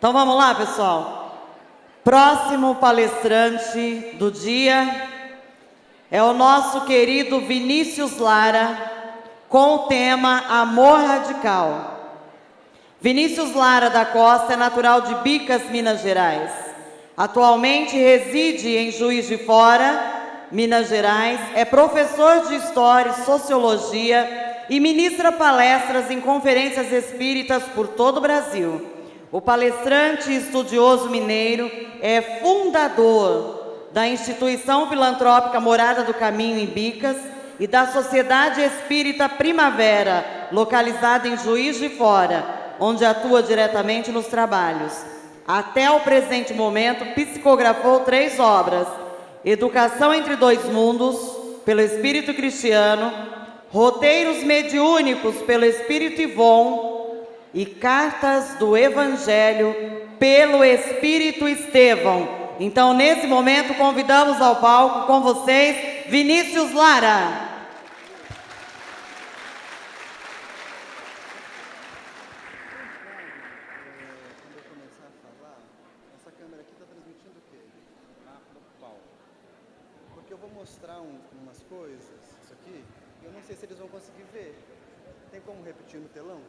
Então vamos lá, pessoal. Próximo palestrante do dia é o nosso querido Vinícius Lara, com o tema Amor Radical. Vinícius Lara da Costa é natural de Bicas, Minas Gerais. Atualmente reside em Juiz de Fora, Minas Gerais. É professor de História e Sociologia e ministra palestras em conferências espíritas por todo o Brasil. O palestrante e estudioso mineiro é fundador da instituição filantrópica Morada do Caminho em Bicas e da Sociedade Espírita Primavera, localizada em Juiz de Fora, onde atua diretamente nos trabalhos. Até o presente momento, psicografou 3 obras: Educação entre Dois Mundos, pelo Espírito Cristiano, Roteiros Mediúnicos, pelo Espírito Ivon, e Cartas do Evangelho, pelo Espírito Estevão. Então, nesse momento, convidamos ao palco com vocês, Vinícius Lara. Quando eu começar a falar, essa câmera aqui está transmitindo o quê? Porque eu vou mostrar umas coisas, isso aqui, e eu não sei se eles vão conseguir ver. Tem como repetir no telão?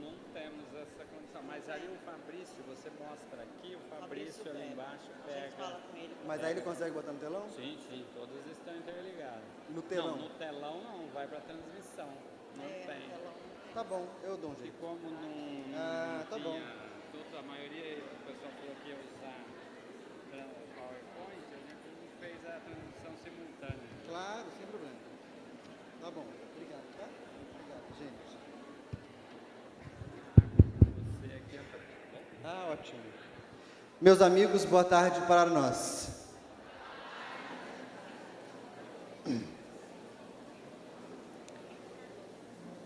Não temos essa condição, mas ali o Fabrício, você mostra aqui, o Fabrício ali embaixo pega. Mas aí ele consegue botar no telão? Sim, todos estão interligados. No telão? Não, no telão não, vai para transmissão, não tem. Tá bom, eu dou um E jeito. como não Tá bom. a maioria, o pessoal falou que ia usar PowerPoint, a gente não fez a transmissão simultânea. Claro, sem problema. Tá bom, obrigado, tá? Obrigado, gente. Você aqui tá bom? Ah, ótimo. Meus amigos, boa tarde para nós.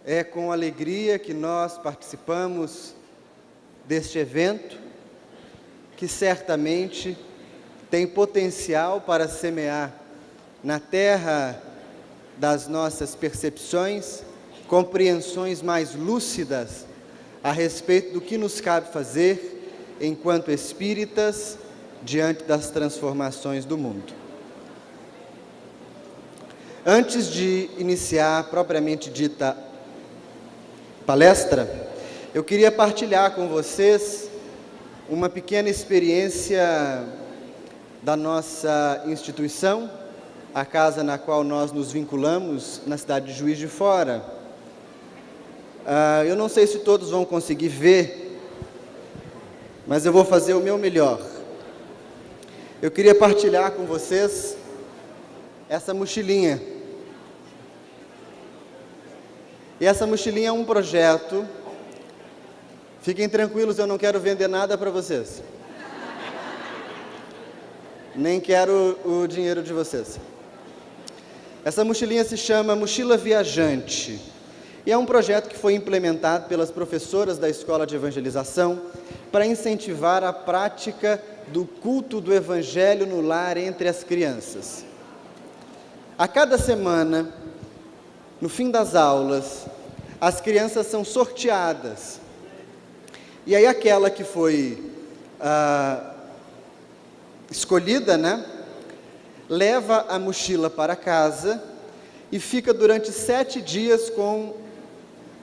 É com alegria que nós participamos deste evento, que certamente tem potencial para semear na terra das nossas percepções, compreensões mais lúcidas a respeito do que nos cabe fazer enquanto espíritas diante das transformações do mundo. Antes de iniciar a propriamente dita palestra, eu queria partilhar com vocês uma pequena experiência da nossa instituição, a casa na qual nós nos vinculamos, na cidade de Juiz de Fora. Eu não sei se todos vão conseguir ver, mas eu vou fazer o meu melhor. Eu queria partilhar com vocês essa mochilinha. E essa mochilinha é um projeto. Fiquem tranquilos, eu não quero vender nada para vocês. Nem quero o dinheiro de vocês. Essa mochilinha se chama Mochila Viajante. E é um projeto que foi implementado pelas professoras da Escola de Evangelização para incentivar a prática do culto do Evangelho no lar entre as crianças. A cada semana, no fim das aulas, as crianças são sorteadas. E aí aquela que foi escolhida, leva a mochila para casa e fica durante 7 dias com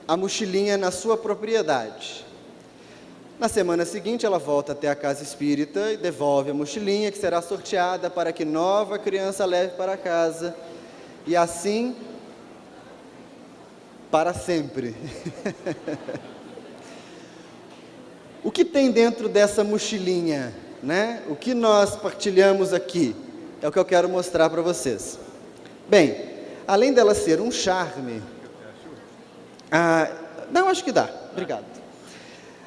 a mochilinha na sua propriedade. Na semana seguinte, ela volta até a casa espírita e devolve a mochilinha, que será sorteada para que nova criança leve para casa. E assim, para sempre. O que tem dentro dessa mochilinha, O que nós partilhamos aqui é o que eu quero mostrar para vocês. Bem, além dela ser um charme... não, acho que dá. Obrigado.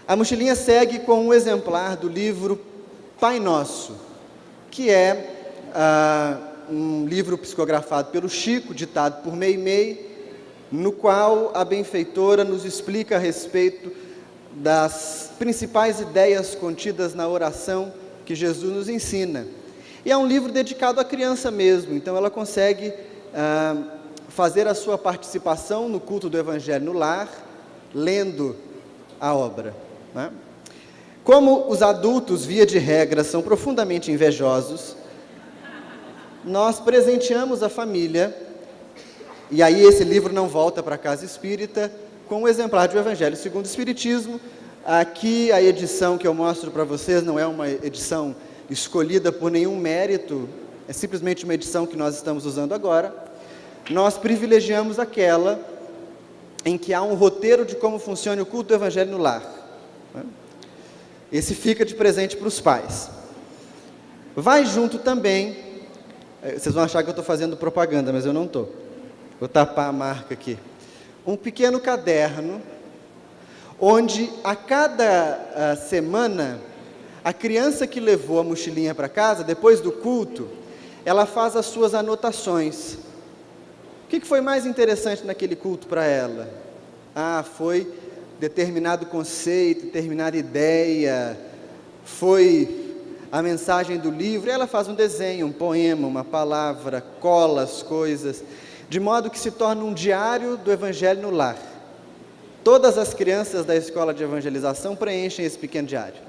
A mochilinha segue com um exemplar do livro Pai Nosso, que é um livro psicografado pelo Chico, ditado por Meimei, no qual a benfeitora nos explica a respeito das principais ideias contidas na oração que Jesus nos ensina. E é um livro dedicado à criança mesmo, então ela consegue fazer a sua participação no culto do Evangelho no lar, lendo a obra. Como os adultos, via de regra, são profundamente invejosos, nós presenteamos a família, e aí esse livro não volta para a Casa Espírita, com um exemplar do Evangelho segundo o Espiritismo. Aqui a edição que eu mostro para vocês não é uma edição escolhida por nenhum mérito, é simplesmente uma edição que nós estamos usando agora. Nós privilegiamos aquela em que há um roteiro de como funciona o culto do Evangelho no lar. Esse fica de presente para os pais. Vai junto também, vocês vão achar que eu estou fazendo propaganda, mas eu não estou. Vou tapar a marca aqui. Um pequeno caderno, onde a cada semana, a criança que levou a mochilinha para casa, depois do culto, ela faz as suas anotações. O que foi mais interessante naquele culto para ela? Foi determinado conceito, determinada ideia, foi a mensagem do livro. Ela faz um desenho, um poema, uma palavra, cola as coisas, de modo que se torna um diário do Evangelho no lar. Todas as crianças da escola de evangelização preenchem esse pequeno diário.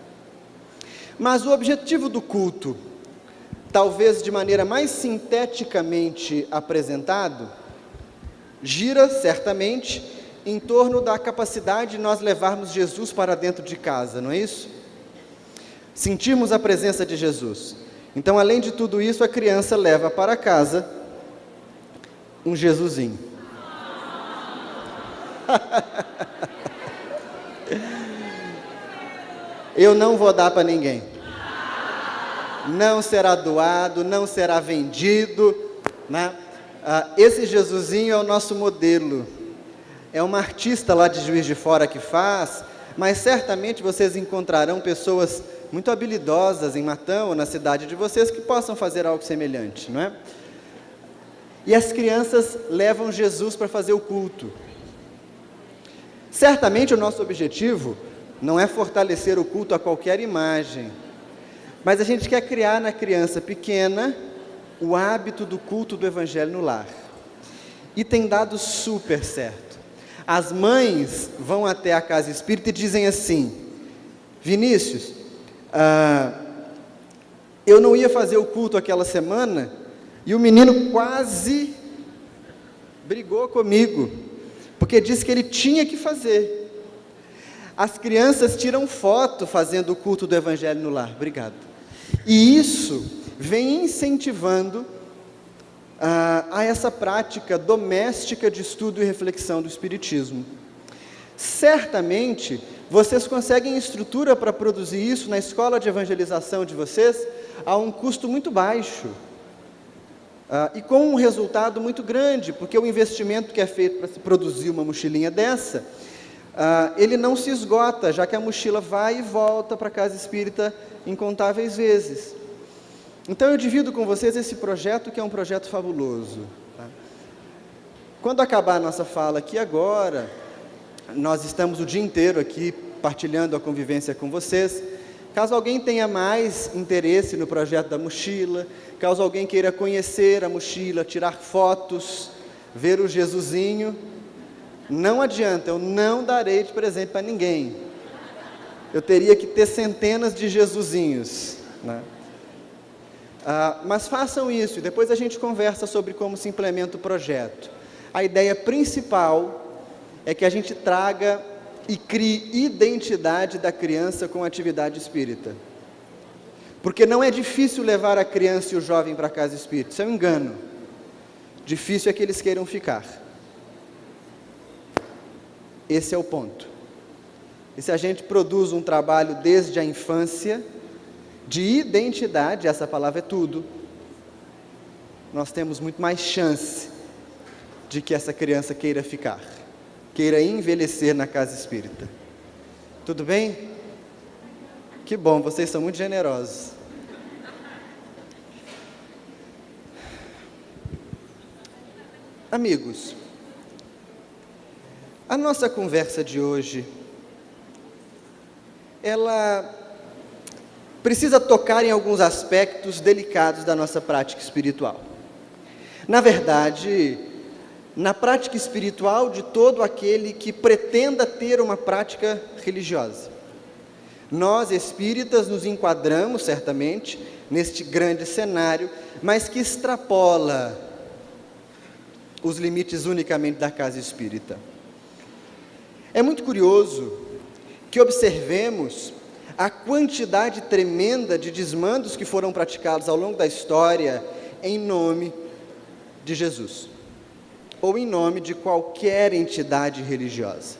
Mas o objetivo do culto, talvez de maneira mais sinteticamente apresentado, gira certamente em torno da capacidade de nós levarmos Jesus para dentro de casa, não é isso? Sentirmos a presença de Jesus. Então, além de tudo isso, a criança leva para casa um Jesusinho. Eu não vou dar para ninguém. Não será doado, não será vendido, né? Esse Jesusinho é o nosso modelo. É uma artista lá de Juiz de Fora que faz, mas certamente vocês encontrarão pessoas muito habilidosas em Matão ou na cidade de vocês que possam fazer algo semelhante, não é? E as crianças levam Jesus para fazer o culto. Certamente o nosso objetivo não é fortalecer o culto a qualquer imagem, mas a gente quer criar na criança pequena o hábito do culto do Evangelho no lar. E tem dado super certo. As mães vão até a casa espírita e dizem assim: Vinícius, eu não ia fazer o culto aquela semana e o menino quase brigou comigo, porque disse que ele tinha que fazer. As crianças tiram foto fazendo o culto do Evangelho no lar. Obrigado. E isso vem incentivando a essa prática doméstica de estudo e reflexão do Espiritismo. Certamente, vocês conseguem estrutura para produzir isso na escola de evangelização de vocês a um custo muito baixo. E com um resultado muito grande, porque o investimento que é feito para se produzir uma mochilinha dessa, ele não se esgota, já que a mochila vai e volta para a casa espírita incontáveis vezes. Então eu divido com vocês esse projeto, que é um projeto fabuloso. Quando acabar a nossa fala aqui agora, nós estamos o dia inteiro aqui partilhando a convivência com vocês. Caso alguém tenha mais interesse no projeto da mochila, caso alguém queira conhecer a mochila, tirar fotos, ver o Jesusinho, não adianta, eu não darei de presente para ninguém. Eu teria que ter centenas de Jesusinhos, né? Mas façam isso e depois a gente conversa sobre como se implementa o projeto. A ideia principal é que a gente traga e crie identidade da criança com a atividade espírita. Porque não é difícil levar a criança e o jovem para a casa espírita, isso é um engano. Difícil é que eles queiram ficar. Esse é o ponto. E se a gente produz um trabalho desde a infância, de identidade, essa palavra é tudo, nós temos muito mais chance de que essa criança queira ficar, queira envelhecer na casa espírita. Tudo bem? Que bom, vocês são muito generosos. Amigos, a nossa conversa de hoje, ela precisa tocar em alguns aspectos delicados da nossa prática espiritual. Na verdade, na prática espiritual de todo aquele que pretenda ter uma prática religiosa. Nós, espíritas, nos enquadramos, certamente, neste grande cenário, mas que extrapola os limites unicamente da casa espírita. É muito curioso que observemos a quantidade tremenda de desmandos que foram praticados ao longo da história em nome de Jesus, ou em nome de qualquer entidade religiosa.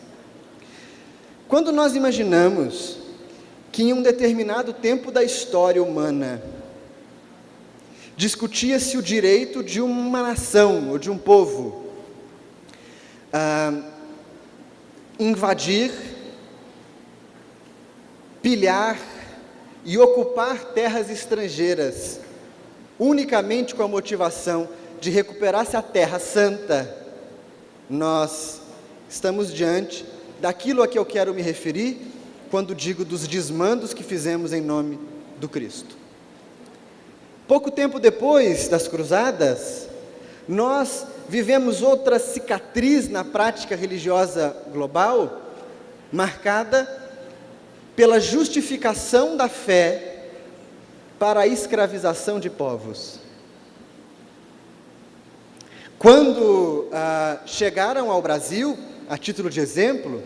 Quando nós imaginamos que em um determinado tempo da história humana discutia-se o direito de uma nação ou de um povo invadir, pilhar e ocupar terras estrangeiras, unicamente com a motivação de recuperar-se a Terra Santa, nós estamos diante daquilo a que eu quero me referir quando digo dos desmandos que fizemos em nome do Cristo. Pouco tempo depois das cruzadas, nós vivemos outra cicatriz na prática religiosa global, marcada pela justificação da fé para a escravização de povos. Quando chegaram ao Brasil, a título de exemplo,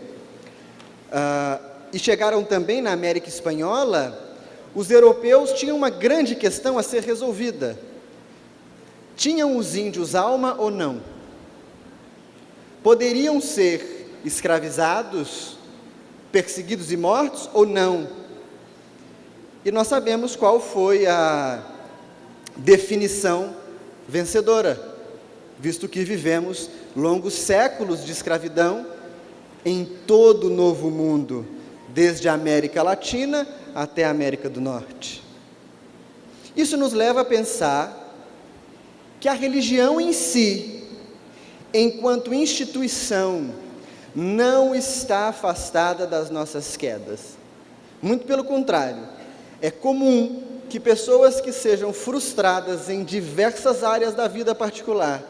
e chegaram também na América Espanhola, os europeus tinham uma grande questão a ser resolvida. Tinham os índios alma ou não? Poderiam ser escravizados, perseguidos e mortos ou não? E nós sabemos qual foi a definição vencedora, visto que vivemos longos séculos de escravidão em todo o Novo Mundo, desde a América Latina até a América do Norte. Isso nos leva a pensar que a religião em si, enquanto instituição, não está afastada das nossas quedas. Muito pelo contrário, é comum que pessoas que sejam frustradas em diversas áreas da vida particular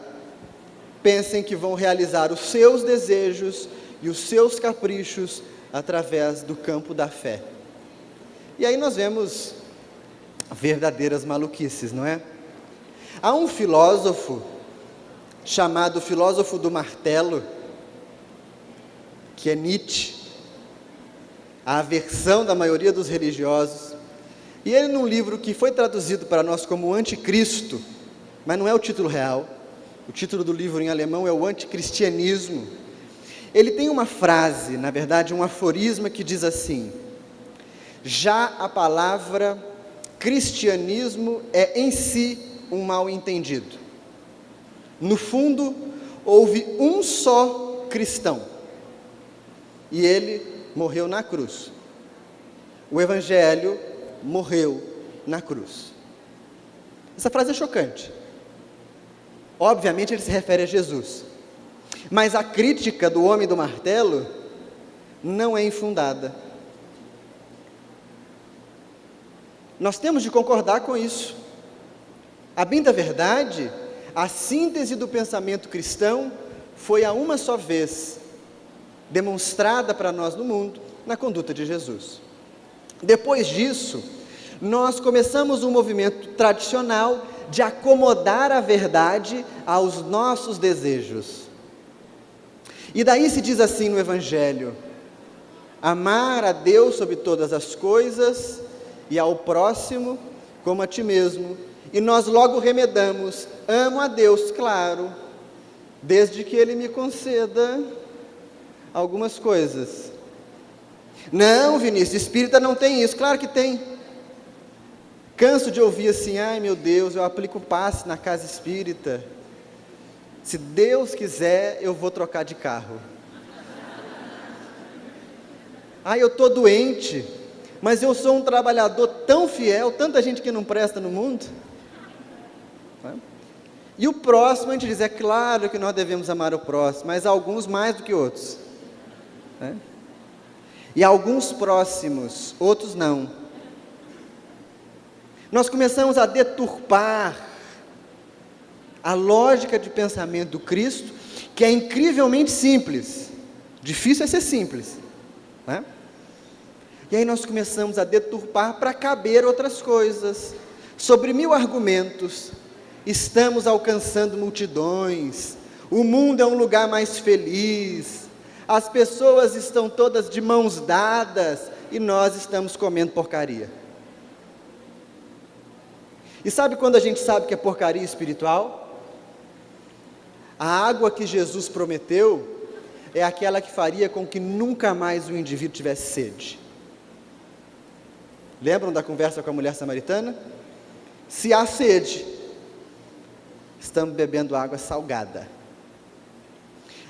pensem que vão realizar os seus desejos e os seus caprichos através do campo da fé. E aí nós vemos verdadeiras maluquices, não é? Há um filósofo chamado filósofo do martelo, que é Nietzsche, a aversão da maioria dos religiosos, e ele num livro que foi traduzido para nós como Anticristo, mas não é o título real, o título do livro em alemão é o Anticristianismo. Ele tem uma frase, na verdade um aforisma que diz assim: já a palavra cristianismo é em si um mal entendido. No fundo, houve um só cristão, e ele morreu na cruz. O Evangelho morreu na cruz. Essa frase é chocante. Obviamente ele se refere a Jesus, mas a crítica do homem do martelo não é infundada. Nós temos de concordar com isso. A bem da verdade, a síntese do pensamento cristão foi a uma só vez demonstrada para nós no mundo, na conduta de Jesus. Depois disso, nós começamos um movimento tradicional de acomodar a verdade aos nossos desejos. E daí se diz assim no Evangelho: amar a Deus sobre todas as coisas e ao próximo como a ti mesmo. E nós logo remedamos: amo a Deus, claro, desde que Ele me conceda algumas coisas. Não, Vinícius, espírita não tem isso. Claro que tem. Canso de ouvir assim: ai meu Deus, eu aplico passe na casa espírita, se Deus quiser eu vou trocar de carro. Ai, eu estou doente, mas eu sou um trabalhador tão fiel, tanta gente que não presta no mundo. E o próximo, a gente diz, é claro que nós devemos amar o próximo, mas alguns mais do que outros, né? E alguns próximos, outros não. Nós começamos a deturpar a lógica de pensamento do Cristo, que é incrivelmente simples. Difícil é ser simples, né? E aí nós começamos a deturpar para caber outras coisas. Sobre 1000 argumentos, estamos alcançando multidões, o mundo é um lugar mais feliz, as pessoas estão todas de mãos dadas e nós estamos comendo porcaria. E sabe quando a gente sabe que é porcaria espiritual? A água que Jesus prometeu é aquela que faria com que nunca mais o indivíduo tivesse sede. Lembram da conversa com a mulher samaritana? Se há sede, estamos bebendo água salgada.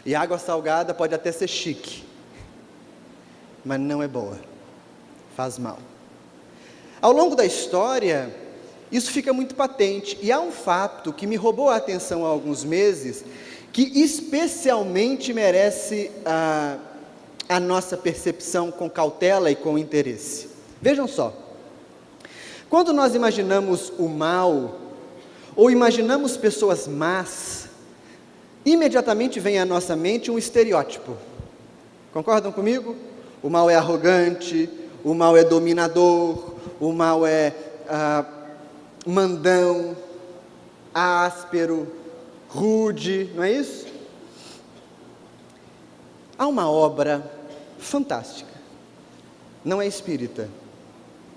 E água salgada pode até ser chique, mas não é boa, faz mal. Ao longo da história, isso fica muito patente, e há um fato que me roubou a atenção há alguns meses, que especialmente merece a nossa percepção com cautela e com interesse. Vejam só, quando nós imaginamos o mal, ou imaginamos pessoas más, imediatamente vem à nossa mente um estereótipo. Concordam comigo? O mal é arrogante, o mal é dominador, o mal é mandão, áspero, rude, não é isso? Há uma obra fantástica, não é espírita,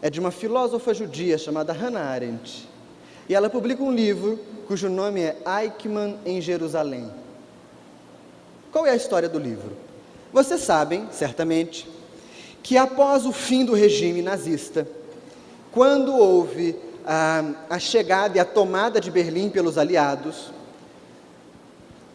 é de uma filósofa judia chamada Hannah Arendt, e ela publica um livro cujo nome é Eichmann em Jerusalém. Qual é a história do livro? Vocês sabem, certamente, que após o fim do regime nazista, quando houve a chegada e a tomada de Berlim pelos aliados,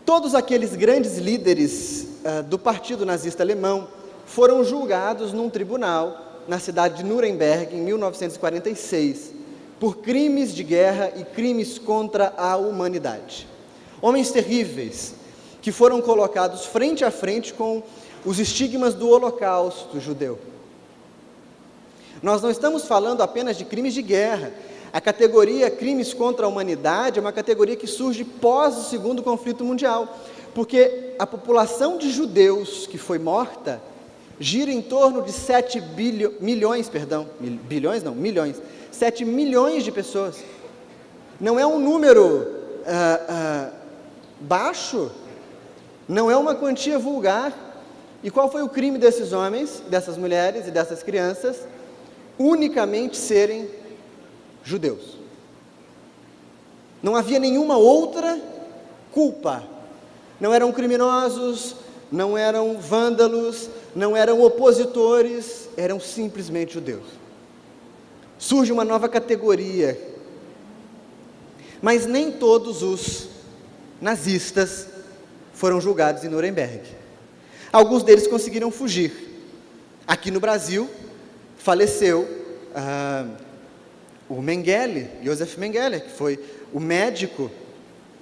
todos aqueles grandes líderes do partido nazista alemão foram julgados num tribunal na cidade de Nuremberg, em 1946, por crimes de guerra e crimes contra a humanidade. Homens terríveis, que foram colocados frente a frente com os estigmas do Holocausto judeu. Nós não estamos falando apenas de crimes de guerra. A categoria crimes contra a humanidade é uma categoria que surge pós o segundo conflito mundial, porque a população de judeus que foi morta gira em torno de 7 milhões, 7 milhões de pessoas. Não é um número baixo, não é uma quantia vulgar. E qual foi o crime desses homens, dessas mulheres e dessas crianças? Unicamente serem judeus. Não havia nenhuma outra culpa. Não eram criminosos, não eram vândalos, não eram opositores, eram simplesmente judeus. Surge uma nova categoria, mas nem todos os nazistas foram julgados em Nuremberg. Alguns deles conseguiram fugir. Aqui no Brasil, faleceu o Mengele, Josef Mengele, que foi o médico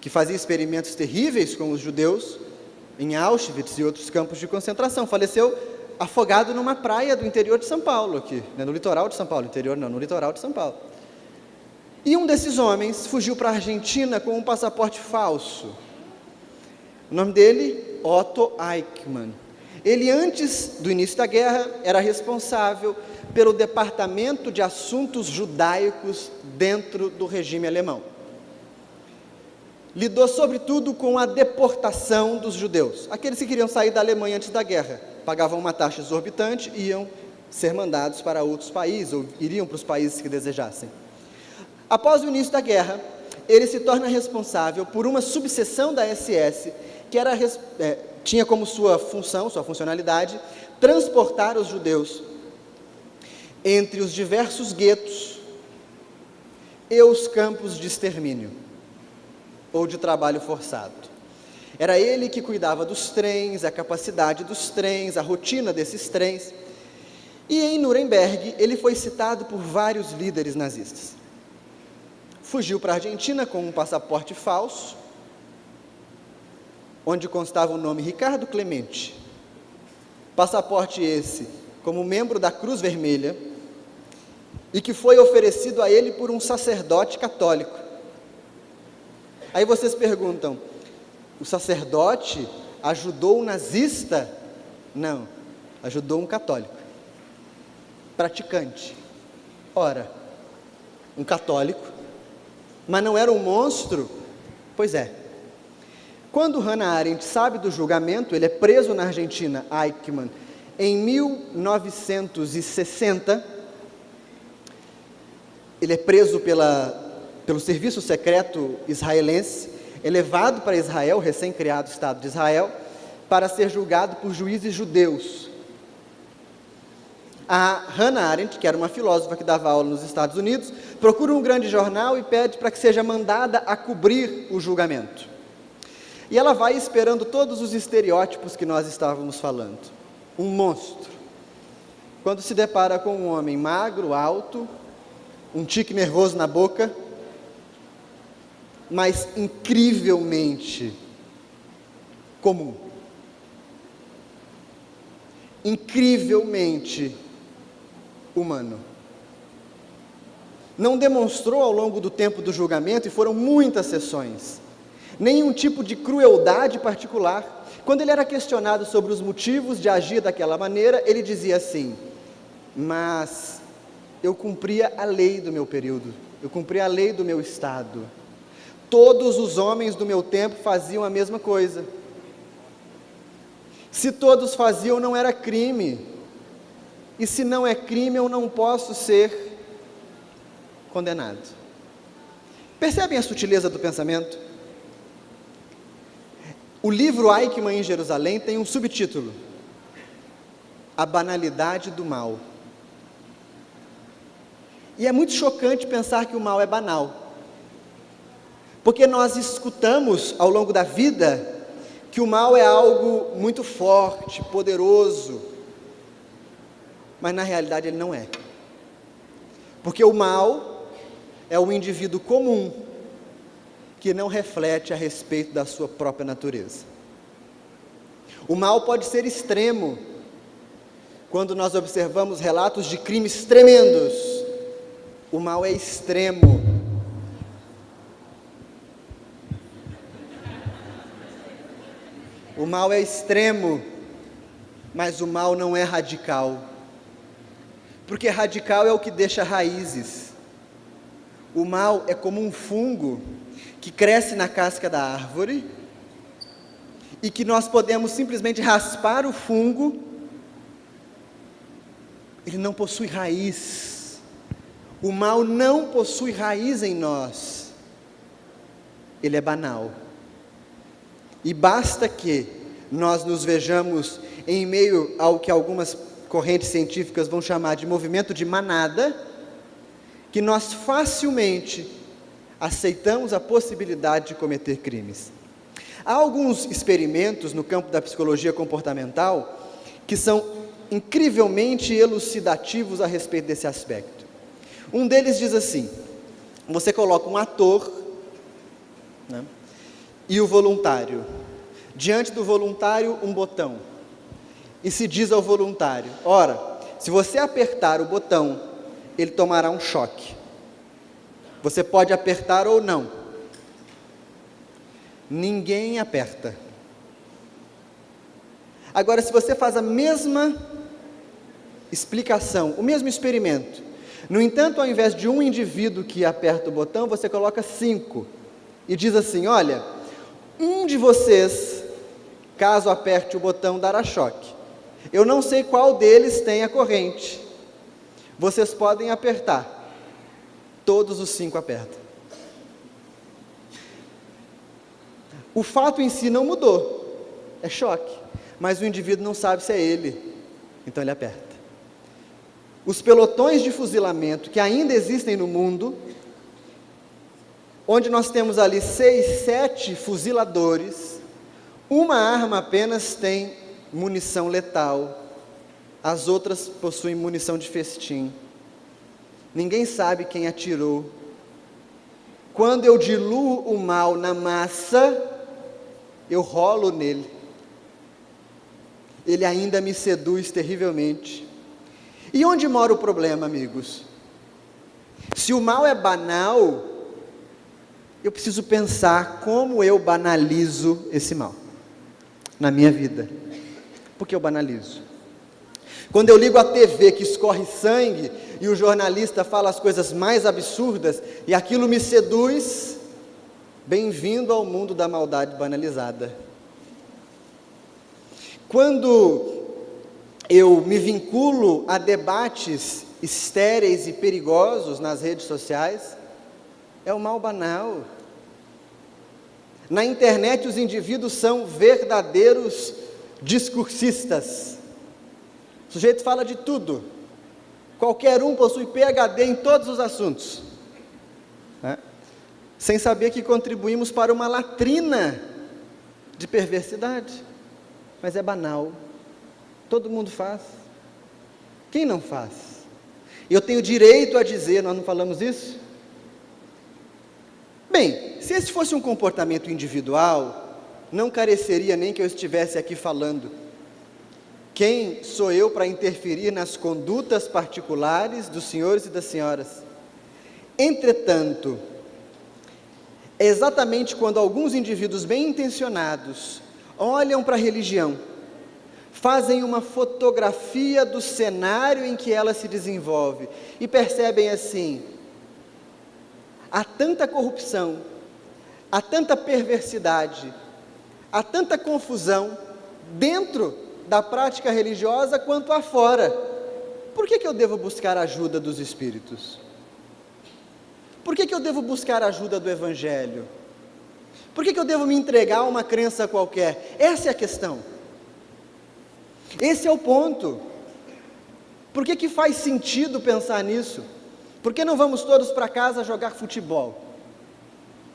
que fazia experimentos terríveis com os judeus em Auschwitz e outros campos de concentração. Faleceu afogado numa praia do interior de São Paulo, aqui, né, no litoral de São Paulo, no litoral de São Paulo. E um desses homens fugiu para a Argentina com um passaporte falso. O nome dele, Otto Eichmann. Ele, antes do início da guerra, era responsável pelo Departamento de Assuntos Judaicos dentro do regime alemão. Lidou, sobretudo, com a deportação dos judeus. Aqueles que queriam sair da Alemanha antes da guerra, pagavam uma taxa exorbitante e iam ser mandados para outros países, ou iriam para os países que desejassem. Após o início da guerra, ele se torna responsável por uma subseção da SS, que tinha como sua funcionalidade, transportar os judeus entre os diversos guetos e os campos de extermínio, ou de trabalho forçado. Era ele que cuidava dos trens, a capacidade dos trens, a rotina desses trens. E em Nuremberg, ele foi citado por vários líderes nazistas. Fugiu para a Argentina com um passaporte falso, onde constava o nome Ricardo Clemente. Passaporte esse, como membro da Cruz Vermelha, e que foi oferecido a ele por um sacerdote católico. Aí vocês perguntam, o sacerdote ajudou um nazista? Não, ajudou um católico. praticante. Ora, um católico, mas não era um monstro? Pois é. Quando Hannah Arendt sabe do julgamento, ele é preso na Argentina, Eichmann, em 1960. Ele é preso pelo serviço secreto israelense, é levado para Israel, o recém-criado Estado de Israel, para ser julgado por juízes judeus. A Hannah Arendt, que era uma filósofa que dava aula nos Estados Unidos, procura um grande jornal e pede para que seja mandada a cobrir o julgamento. E ela vai esperando todos os estereótipos que nós estávamos falando. Um monstro. Quando se depara com um homem magro, alto, um tique nervoso na boca, mas incrivelmente comum. Incrivelmente humano. Não demonstrou ao longo do tempo do julgamento, e foram muitas sessões, nenhum tipo de crueldade particular. Quando ele era questionado sobre os motivos de agir daquela maneira, ele dizia assim: mas eu cumpria a lei do meu período, eu cumpria a lei do meu estado. Todos os homens do meu tempo faziam a mesma coisa. Se todos faziam, não era crime. E se não é crime, eu não posso ser condenado. Percebem a sutileza do pensamento? O livro Eichmann em Jerusalém tem um subtítulo: A banalidade do mal. E é muito chocante pensar que o mal é banal, porque nós escutamos ao longo da vida que o mal é algo muito forte, poderoso, mas na realidade ele não é. Porque o mal é o indivíduo comum que não reflete a respeito da sua própria natureza. O mal pode ser extremo. Quando nós observamos relatos de crimes tremendos, o mal é extremo. O mal é extremo, mas o mal não é radical. Porque radical é o que deixa raízes. O mal é como um fungo que cresce na casca da árvore e que nós podemos simplesmente raspar o fungo. Ele não possui raiz. O mal não possui raiz em nós. Ele é banal. E basta que nós nos vejamos em meio ao que algumas correntes científicas vão chamar de movimento de manada, que nós facilmente aceitamos a possibilidade de cometer crimes. Há alguns experimentos no campo da psicologia comportamental que são incrivelmente elucidativos a respeito desse aspecto. Um deles diz assim: você coloca um ator, né, e o voluntário. Diante do voluntário, um botão. E se diz ao voluntário: ora, se você apertar o botão, ele tomará um choque. Você pode apertar ou não. Ninguém aperta. Agora, se você faz a mesma explicação, o mesmo experimento, no entanto, ao invés de um indivíduo que aperta o botão, você coloca 5. E diz assim: olha, um de vocês, caso aperte o botão, dará choque. Eu não sei qual deles tem a corrente. Vocês podem apertar. Todos os 5 apertam. O fato em si não mudou. É choque. Mas o indivíduo não sabe se é ele. Então ele aperta. Os pelotões de fuzilamento que ainda existem no mundo, onde nós temos ali 6, 7 fuziladores, uma arma apenas tem munição letal, as outras possuem munição de festim. Ninguém sabe quem atirou. Quando eu diluo o mal na massa, eu rolo nele. Ele ainda me seduz terrivelmente. E onde mora o problema, amigos? Se o mal é banal, eu preciso pensar como eu banalizo esse mal na minha vida. Por que eu banalizo? Quando eu ligo a TV que escorre sangue e o jornalista fala as coisas mais absurdas e aquilo me seduz, bem-vindo ao mundo da maldade banalizada. Quando eu me vinculo a debates estéreis e perigosos nas redes sociais, é o mal banal. Na internet os indivíduos são verdadeiros discursistas. O sujeito fala de tudo. Qualquer um possui PhD em todos os assuntos, né? Sem saber que contribuímos para uma latrina de perversidade. Mas é banal. Todo mundo faz. Quem não faz? Eu tenho direito a dizer, nós não falamos isso? Bem, se esse fosse um comportamento individual, não careceria nem que eu estivesse aqui falando. Quem sou eu para interferir nas condutas particulares dos senhores e das senhoras? Entretanto, é exatamente quando alguns indivíduos bem intencionados olham para a religião, fazem uma fotografia do cenário em que ela se desenvolve e percebem assim: há tanta corrupção, há tanta perversidade, há tanta confusão dentro da prática religiosa quanto afora. Por que eu devo buscar a ajuda dos Espíritos? Por que eu devo buscar a ajuda do Evangelho? Por que eu devo me entregar a uma crença qualquer? Essa é a questão. Esse é o ponto. Por que faz sentido pensar nisso? Por que não vamos todos para casa jogar futebol?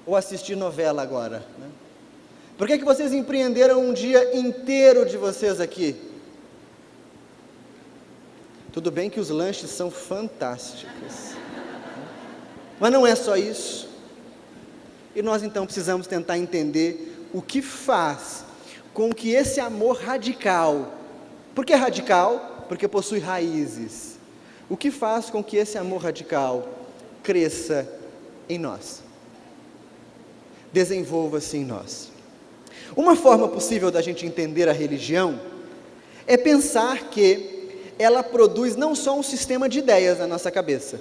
Ou assistir novela agora, né? Por que vocês empreenderam um dia inteiro de vocês aqui? Tudo bem que os lanches são fantásticos, mas não é só isso. E nós então precisamos tentar entender o que faz com que esse amor radical, por que radical? Porque possui raízes. O que faz com que esse amor radical cresça em nós, desenvolva-se em nós? Uma forma possível da gente entender a religião é pensar que ela produz não só um sistema de ideias na nossa cabeça,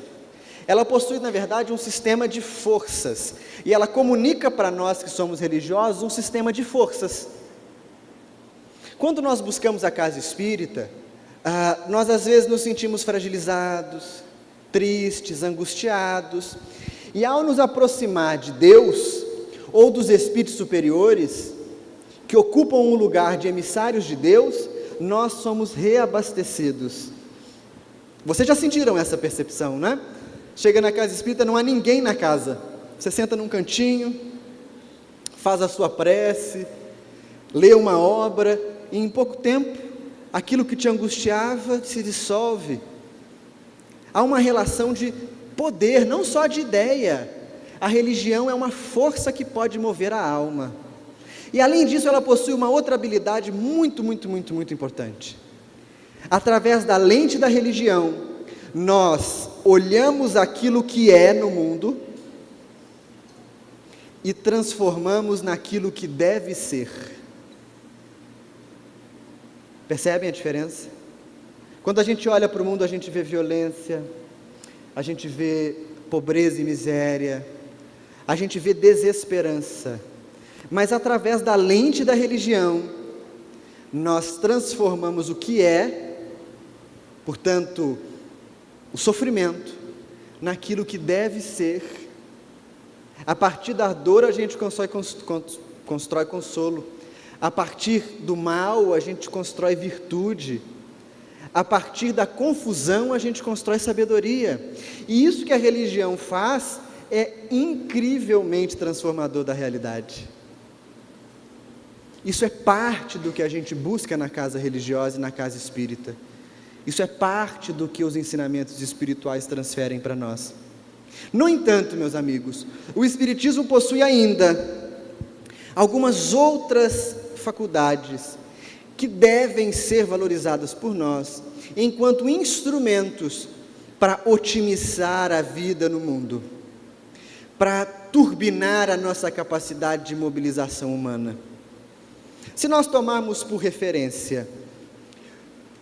ela possui, na verdade, um sistema de forças, e ela comunica para nós que somos religiosos um sistema de forças. Quando nós buscamos a casa espírita, nós às vezes nos sentimos fragilizados, tristes, angustiados, e ao nos aproximar de Deus, ou dos espíritos superiores, que ocupam um lugar de emissários de Deus, nós somos reabastecidos. Vocês já sentiram essa percepção, né? Chega na casa espírita, não há ninguém na casa, você senta num cantinho, faz a sua prece, lê uma obra, e em pouco tempo, aquilo que te angustiava se dissolve. Há uma relação de poder, não só de ideia. A religião é uma força que pode mover a alma. E além disso, ela possui uma outra habilidade muito importante. Através da lente da religião, nós olhamos aquilo que é no mundo e transformamos naquilo que deve ser. Percebem a diferença? Quando a gente olha para o mundo, a gente vê violência, a gente vê pobreza e miséria, a gente vê desesperança. Mas através da lente da religião, nós transformamos o que é, portanto, o sofrimento, naquilo que deve ser. A partir da dor a gente constrói consolo. A partir do mal a gente constrói virtude. A partir da confusão a gente constrói sabedoria. E isso que a religião faz é incrivelmente transformador da realidade. Isso é parte do que a gente busca na casa religiosa e na casa espírita. Isso é parte do que os ensinamentos espirituais transferem para nós. No entanto, meus amigos, o Espiritismo possui ainda algumas outras faculdades que devem ser valorizadas por nós, enquanto instrumentos para otimizar a vida no mundo, para turbinar a nossa capacidade de mobilização humana. Se nós tomarmos por referência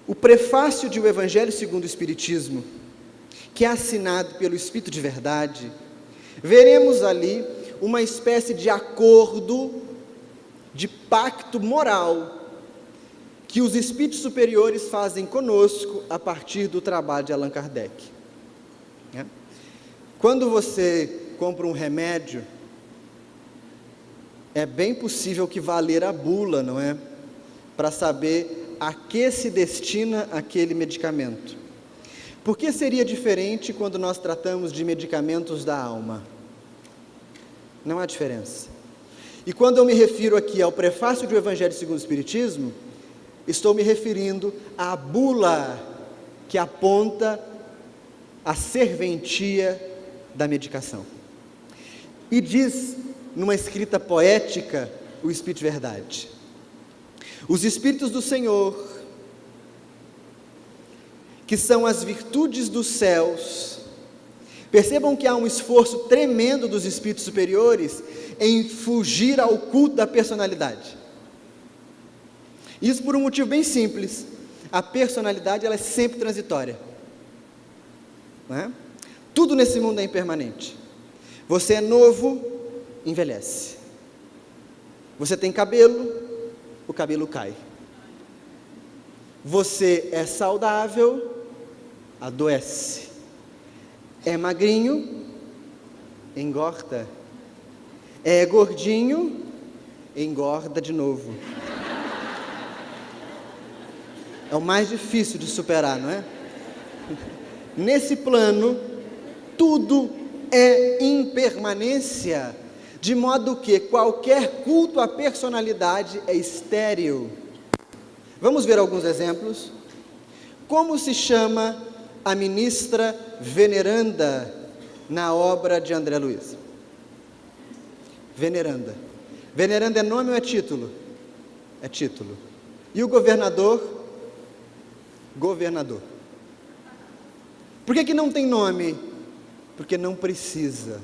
o prefácio de O Evangelho segundo o Espiritismo, que é assinado pelo Espírito de Verdade, veremos ali uma espécie de acordo, de pacto moral, que os espíritos superiores fazem conosco a partir do trabalho de Allan Kardec. Quando você compra um remédio, é bem possível que vá ler a bula, não é? Para saber a que se destina aquele medicamento. Por que seria diferente quando nós tratamos de medicamentos da alma? Não há diferença. E quando eu me refiro aqui ao prefácio do Evangelho segundo o Espiritismo, estou me referindo à bula que aponta a serventia da medicação. E diz, numa escrita poética, o Espírito de Verdade: os Espíritos do Senhor, que são as virtudes dos céus, percebam que há um esforço tremendo dos espíritos superiores em fugir ao culto da personalidade. Isso por um motivo bem simples: a personalidade ela é sempre transitória, não é? Tudo nesse mundo é impermanente. Você é novo, envelhece. Você tem cabelo, o cabelo cai. Você é saudável, adoece. É magrinho, engorda. É gordinho, engorda de novo. É o mais difícil de superar, não é? Nesse plano, tudo é impermanência, de modo que qualquer culto à personalidade é estéril. Vamos ver alguns exemplos. Como se chama a ministra veneranda na obra de André Luiz? Veneranda. Veneranda é nome ou é título? É título. E o governador? Governador. Por que não tem nome? Porque não precisa.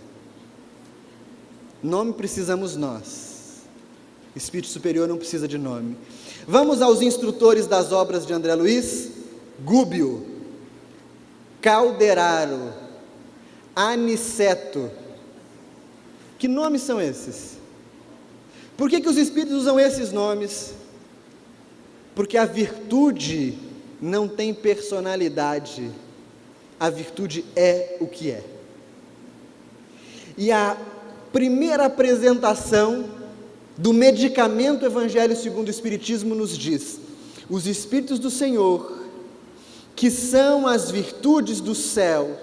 Nome precisamos nós. Espírito superior não precisa de nome. Vamos aos instrutores das obras de André Luiz: Gúbio, Calderaro, Aniceto. Que nomes são esses? Por que os espíritos usam esses nomes? Porque a virtude não tem personalidade. A virtude é o que é. E a primeira apresentação do medicamento Evangelho segundo o Espiritismo nos diz: os Espíritos do Senhor, que são as virtudes do céu.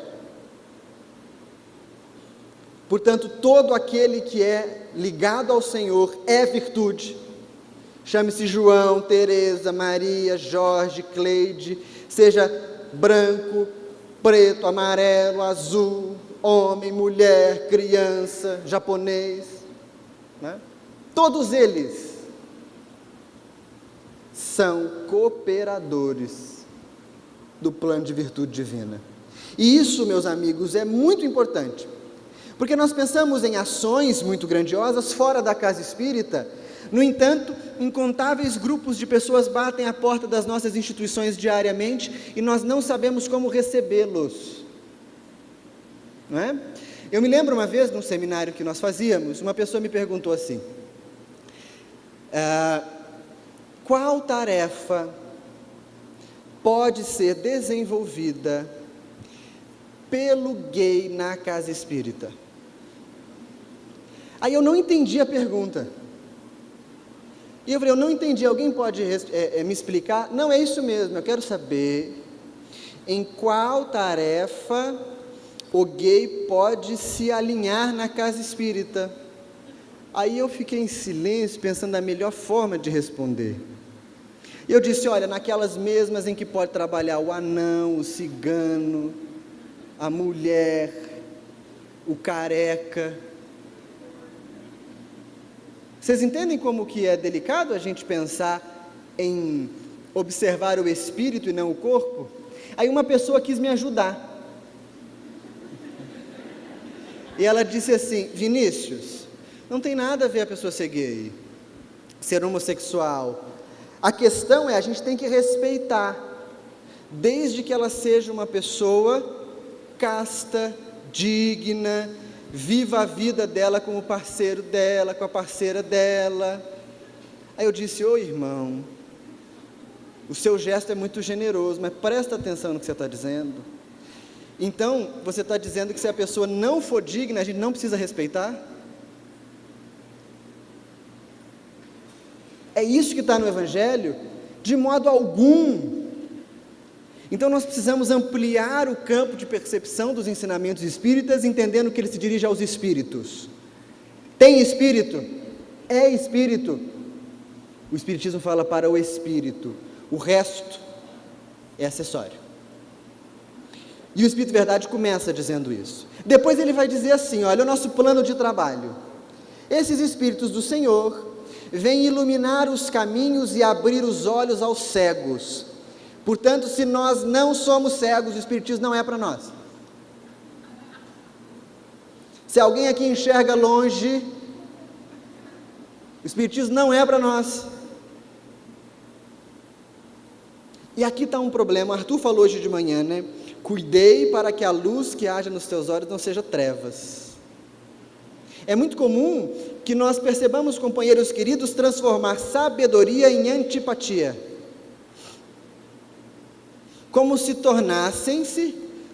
Portanto, todo aquele que é ligado ao Senhor é virtude. Chame-se João, Teresa, Maria, Jorge, Cleide, seja branco, preto, amarelo, azul, homem, mulher, criança, japonês, né? Todos eles são cooperadores do plano de virtude divina. E isso, meus amigos, é muito importante, porque nós pensamos em ações muito grandiosas fora da casa espírita. No entanto, incontáveis grupos de pessoas batem à porta das nossas instituições diariamente e nós não sabemos como recebê-los, não é? Eu me lembro uma vez, num seminário que nós fazíamos, uma pessoa me perguntou assim: qual tarefa pode ser desenvolvida pelo gay na casa espírita? Aí eu não entendi a pergunta. E eu falei: eu não entendi, alguém pode me explicar? Não, é isso mesmo, eu quero saber em qual tarefa o gay pode se alinhar na casa espírita. Aí eu fiquei em silêncio, pensando na melhor forma de responder. E eu disse: olha, naquelas mesmas em que pode trabalhar o anão, o cigano, a mulher, o careca. Vocês entendem como que é delicado a gente pensar em observar o espírito e não o corpo? Aí uma pessoa quis me ajudar. E ela disse assim: Vinícius, não tem nada a ver a pessoa ser gay, ser homossexual. A questão é, a gente tem que respeitar. desde que ela seja uma pessoa casta, digna, viva a vida dela com o parceiro dela, com a parceira dela. Aí eu disse: ô irmão, o seu gesto é muito generoso, mas presta atenção no que você está dizendo. Então, você está dizendo que se a pessoa não for digna, a gente não precisa respeitar? É isso que está no Evangelho? De modo algum. Então nós precisamos ampliar o campo de percepção dos ensinamentos espíritas, entendendo que ele se dirige aos espíritos. Tem espírito? É espírito. O espiritismo fala para o espírito, o resto é acessório. E o Espírito Verdade começa dizendo isso. Depois ele vai dizer assim: olha, o nosso plano de trabalho. Esses espíritos do Senhor vêm iluminar os caminhos e abrir os olhos aos cegos. Portanto, se nós não somos cegos, o Espiritismo não é para nós. Se alguém aqui enxerga longe, o Espiritismo não é para nós. E aqui está um problema. Arthur falou hoje de manhã, né? Cuidei para que a luz que haja nos teus olhos não seja trevas. É muito comum que nós percebamos, companheiros queridos, transformar sabedoria em antipatia. Como se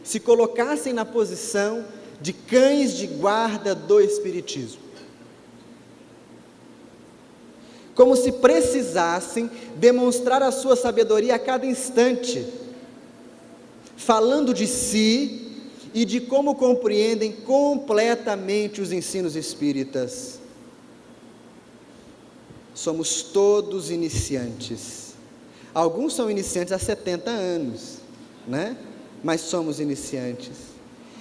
se colocassem na posição de cães de guarda do Espiritismo. Como se precisassem demonstrar a sua sabedoria a cada instante, falando de si e de como compreendem completamente os ensinos espíritas. Somos todos iniciantes. Alguns são iniciantes há 70 anos, né? Mas somos iniciantes.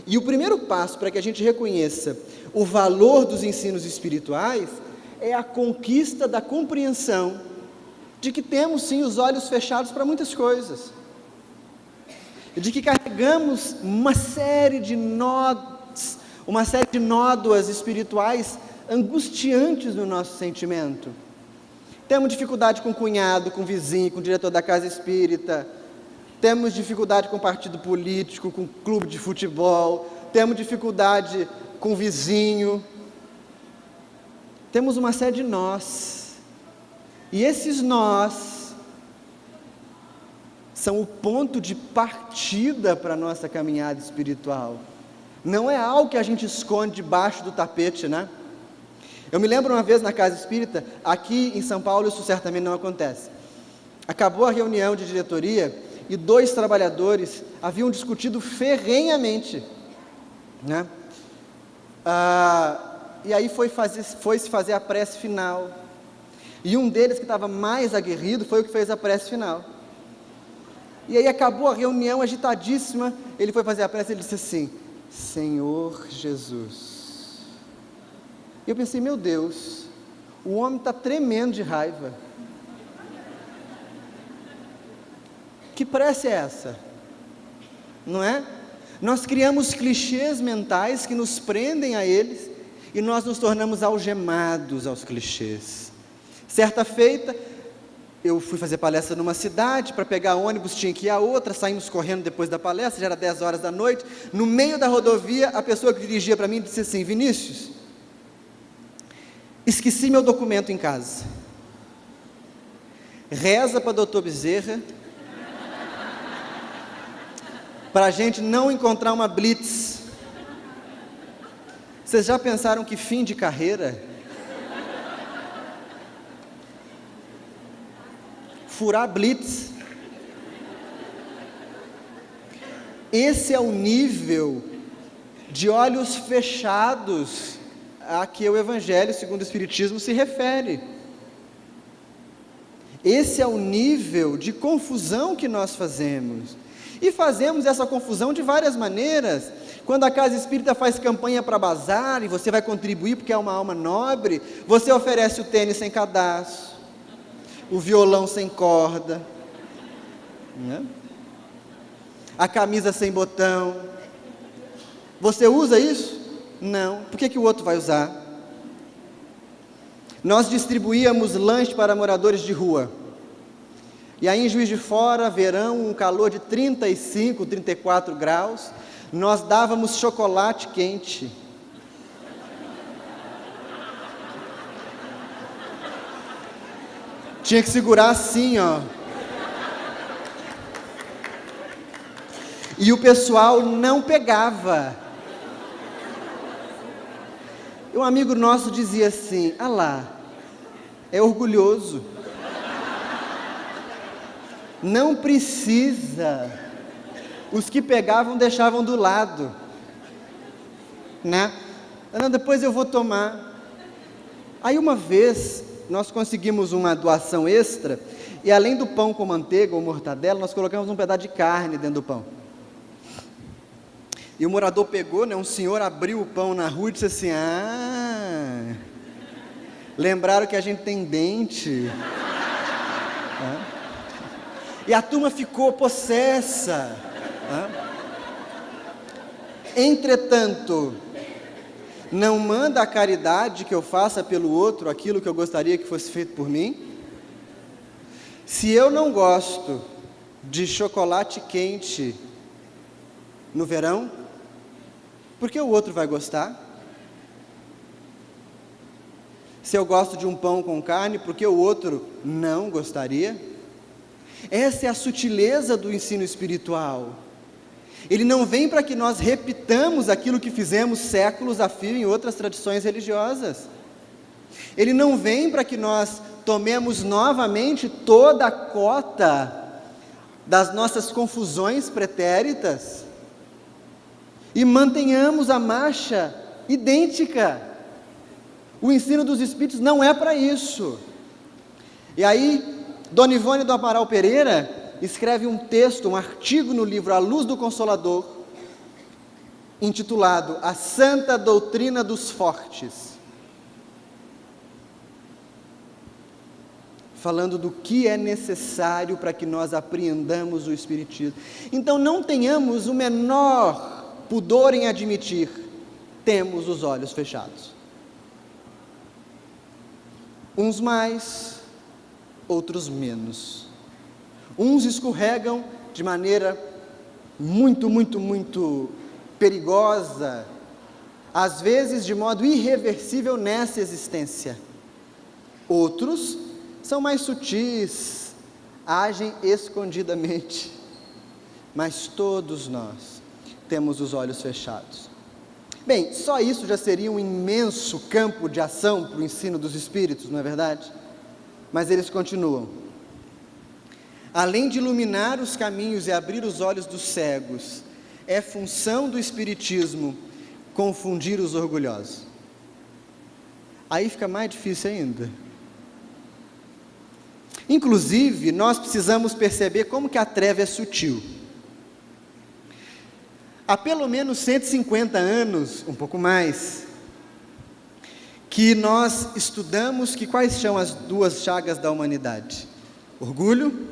E o primeiro passo para que a gente reconheça o valor dos ensinos espirituais é a conquista da compreensão de que temos sim os olhos fechados para muitas coisas, de que carregamos uma série de nódoas espirituais angustiantes no nosso sentimento. Temos dificuldade com o cunhado, com o vizinho, com o diretor da casa espírita. Temos dificuldade com o partido político, com o clube de futebol. Temos dificuldade com o vizinho. Temos uma série de nós. E esses nós são o ponto de partida para a nossa caminhada espiritual. Não é algo que a gente esconde debaixo do tapete, né? Eu me lembro uma vez na casa espírita, aqui em São Paulo isso certamente não acontece. Acabou a reunião de diretoria e 2 trabalhadores haviam discutido ferrenhamente, né? E aí foi-se fazer a prece final. E um deles, que estava mais aguerrido, foi o que fez a prece final. E aí acabou a reunião agitadíssima, ele foi fazer a prece e ele disse assim: Senhor Jesus. E eu pensei: meu Deus, o homem está tremendo de raiva. Que prece é essa? Não é? Nós criamos clichês mentais que nos prendem a eles e nós nos tornamos algemados aos clichês. Certa feita, eu fui fazer palestra numa cidade, para pegar ônibus tinha que ir a outra, saímos correndo depois da palestra, já era 10 horas da noite, no meio da rodovia, a pessoa que dirigia para mim disse assim: Vinícius, esqueci meu documento em casa, reza para doutor Bezerra, para a gente não encontrar uma blitz. Vocês já pensaram que fim de carreira? Furar blitz. Esse é o nível de olhos fechados a que o Evangelho segundo o Espiritismo se refere. Esse é o nível de confusão que nós fazemos. E fazemos essa confusão de várias maneiras. Quando a Casa Espírita faz campanha para bazar, e você vai contribuir porque é uma alma nobre, você oferece o tênis sem cadastro, o violão sem corda, né? A camisa sem botão. Você usa isso? Não. Por que o outro vai usar? Nós distribuíamos lanche para moradores de rua. E aí em Juiz de Fora, verão, um calor de 35, 34 graus, nós dávamos chocolate quente. Tinha que segurar assim, ó. E o pessoal não pegava. E um amigo nosso dizia assim: ah lá, é orgulhoso. Não precisa. Os que pegavam deixavam do lado, né? Não, depois eu vou tomar. Aí uma vez nós conseguimos uma doação extra e além do pão com manteiga ou mortadela, nós colocamos um pedaço de carne dentro do pão. E o morador pegou, né? Um senhor abriu o pão na rua e disse assim: ah, lembraram que a gente tem dente. E a turma ficou possessa. Entretanto, não manda a caridade que eu faça pelo outro aquilo que eu gostaria que fosse feito por mim? Se eu não gosto de chocolate quente no verão, por que o outro vai gostar? Se eu gosto de um pão com carne, por que o outro não gostaria? Essa é a sutileza do ensino espiritual. Ele não vem para que nós repitamos aquilo que fizemos séculos a fio em outras tradições religiosas. Ele não vem para que nós tomemos novamente toda a cota das nossas confusões pretéritas e mantenhamos a marcha idêntica. O ensino dos Espíritos não é para isso. E aí, Dona Ivone do Amaral Pereira escreve um texto, um artigo no livro A Luz do Consolador, intitulado A Santa Doutrina dos Fortes, falando do que é necessário para que nós apreendamos o Espiritismo. Então não tenhamos o menor pudor em admitir, temos os olhos fechados. Uns mais, outros menos. Uns escorregam de maneira muito perigosa, às vezes de modo irreversível nessa existência. Outros são mais sutis, agem escondidamente, mas todos nós temos os olhos fechados. Bem, só isso já seria um imenso campo de ação para o ensino dos Espíritos, não é verdade? Mas eles continuam. Além de iluminar os caminhos e abrir os olhos dos cegos, é função do Espiritismo confundir os orgulhosos. Aí fica mais difícil ainda. Inclusive, nós precisamos perceber como que a treva é sutil. Há pelo menos 150 anos, um pouco mais, que nós estudamos que quais são as duas chagas da humanidade? Orgulho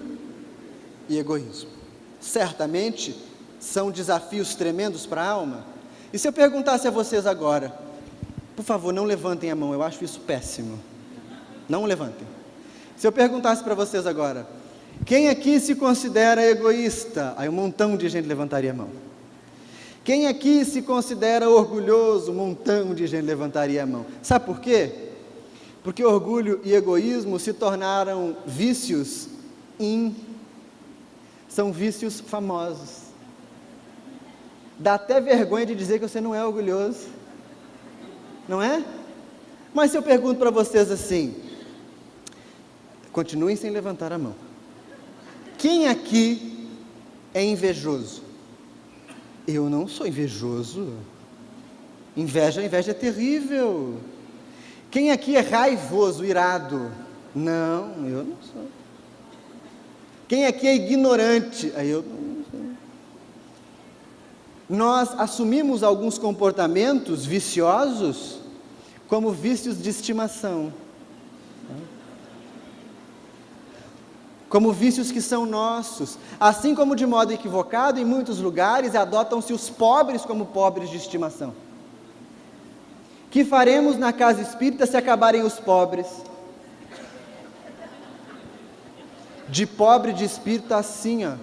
e egoísmo. Certamente são desafios tremendos para a alma. E se eu perguntasse a vocês agora, por favor, não levantem a mão, eu acho isso péssimo. Não levantem. Se eu perguntasse para vocês agora, quem aqui se considera egoísta? Aí um montão de gente levantaria a mão. Quem aqui se considera orgulhoso? Um montão de gente levantaria a mão. Sabe por quê? Porque orgulho e egoísmo se tornaram vícios são vícios famosos. Dá até vergonha de dizer que você não é orgulhoso, não é? Mas se eu pergunto para vocês assim, continuem sem levantar a mão. Quem aqui é invejoso? Eu não sou invejoso. Inveja é terrível. Quem aqui é raivoso, irado? Não, eu não sou. Quem aqui é ignorante? Eu não sou. Nós assumimos alguns comportamentos viciosos como vícios de estimação. Como vícios que são nossos, assim como de modo equivocado, em muitos lugares adotam-se os pobres como pobres de estimação. Que faremos na casa espírita se acabarem os pobres? de pobre de espírito assim, ó.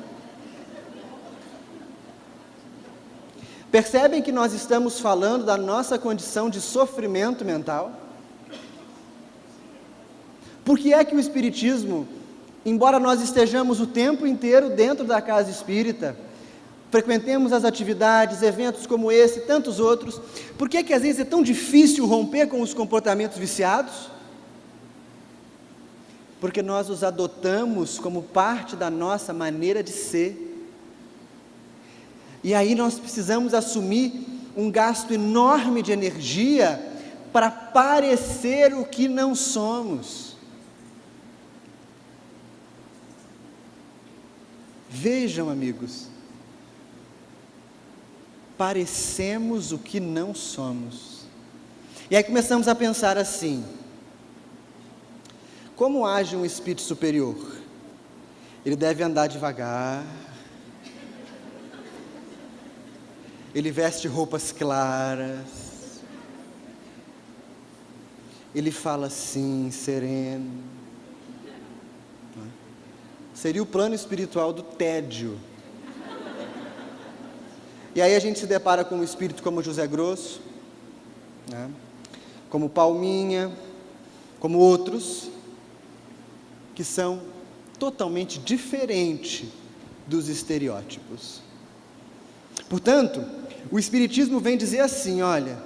Percebem que nós estamos falando da nossa condição de sofrimento mental? Por que é que o Espiritismo, embora nós estejamos o tempo inteiro dentro da casa espírita, frequentemos as atividades, eventos como esse e tantos outros, por que é que às vezes é tão difícil romper com os comportamentos viciados? Porque nós os adotamos como parte da nossa maneira de ser. E aí nós precisamos assumir um gasto enorme de energia para parecer o que não somos. Vejam, amigos, parecemos o que não somos. E aí começamos a pensar assim: como age um espírito superior? Ele deve andar devagar, ele veste roupas claras, ele fala assim, sereno. Seria o plano espiritual do tédio. E aí a gente se depara com um espírito como José Grosso, né? Como Palminha, como outros, que são totalmente diferentes dos estereótipos. Portanto, o Espiritismo vem dizer assim, olha,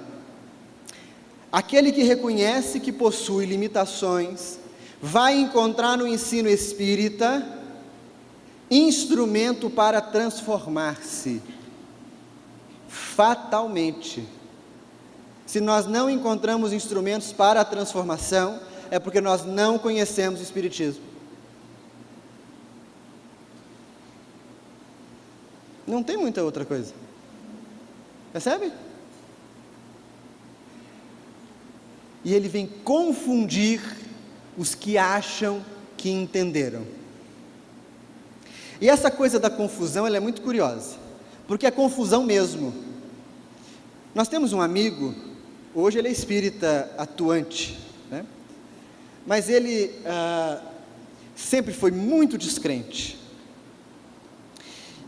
aquele que reconhece que possui limitações, vai encontrar no ensino espírita instrumento para transformar-se, fatalmente. Se nós não encontramos instrumentos para a transformação, é porque nós não conhecemos o Espiritismo. Não tem muita outra coisa. Percebe? E ele vem confundir os que acham que entenderam. E essa coisa da confusão, ela é muito curiosa, porque é confusão mesmo. Nós temos um amigo, hoje ele é espírita atuante, né? Mas ele sempre foi muito descrente.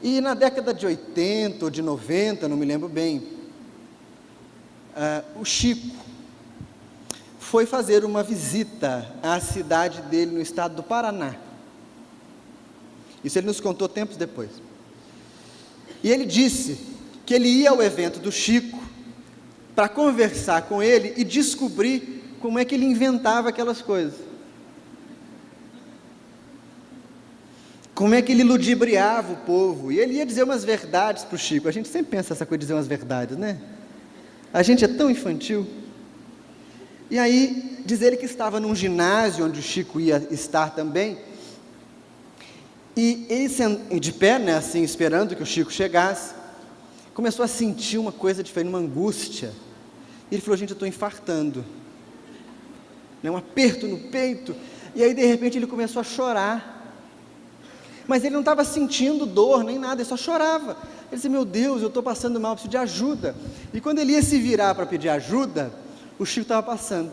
E na década de 80 ou de 90, não me lembro bem, o Chico foi fazer uma visita à cidade dele no estado do Paraná. Isso ele nos contou tempos depois. E ele disse que ele ia ao evento do Chico para conversar com ele e descobrir como é que ele inventava aquelas coisas. Como é que ele ludibriava o povo. E ele ia dizer umas verdades para o Chico. A gente sempre pensa essa coisa de dizer umas verdades, né? A gente é tão infantil. E aí, diz ele que estava num ginásio onde o Chico ia estar também. E ele, de pé, né, assim, esperando que o Chico chegasse, começou a sentir uma coisa diferente, uma angústia. E ele falou, gente, eu estou infartando. Um aperto no peito. E aí, de repente, ele começou a chorar. Mas ele não estava sentindo dor, nem nada, ele só chorava. Ele disse, meu Deus, eu estou passando mal, preciso de ajuda. E quando ele ia se virar para pedir ajuda, o Chico estava passando.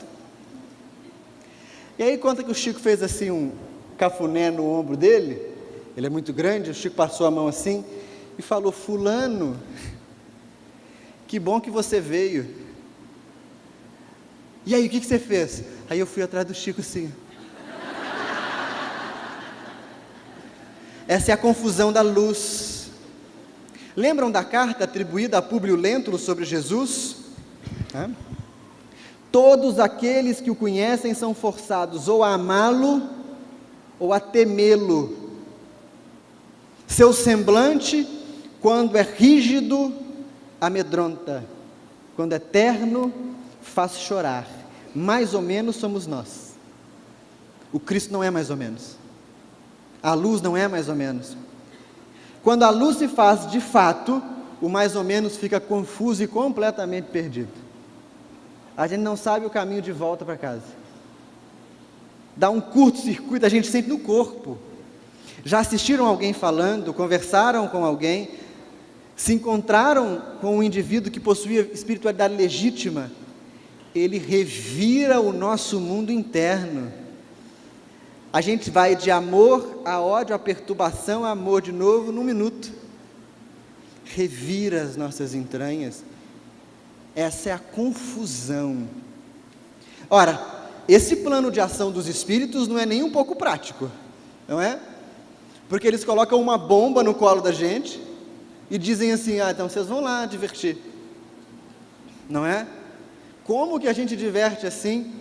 E aí conta que o Chico fez assim um cafuné no ombro dele, ele é muito grande, o Chico passou a mão assim, e falou, fulano, que bom que você veio. E aí, o que você fez? Aí eu fui atrás do Chico assim. Essa é a confusão da luz. Lembram da carta atribuída a Públio Lentulus sobre Jesus? Todos aqueles que o conhecem são forçados ou a amá-lo ou a temê-lo. Seu semblante, quando é rígido, amedronta. Quando é terno, faz chorar. Mais ou menos somos nós. O Cristo não é mais ou menos. A luz não é mais ou menos. Quando a luz se faz de fato, o mais ou menos fica confuso e completamente perdido. A gente não sabe o caminho de volta para casa. Dá um curto-circuito, a gente sente no corpo. Já assistiram alguém falando, conversaram com alguém, se encontraram com um indivíduo que possuía espiritualidade legítima, ele revira o nosso mundo interno. A gente vai de amor a ódio, a perturbação, a amor de novo, num minuto. Revira as nossas entranhas. Essa é a confusão. Ora, esse plano de ação dos espíritos não é nem um pouco prático, não é? Porque eles colocam uma bomba no colo da gente e dizem assim, então vocês vão lá divertir. Não é? Como que a gente diverte assim?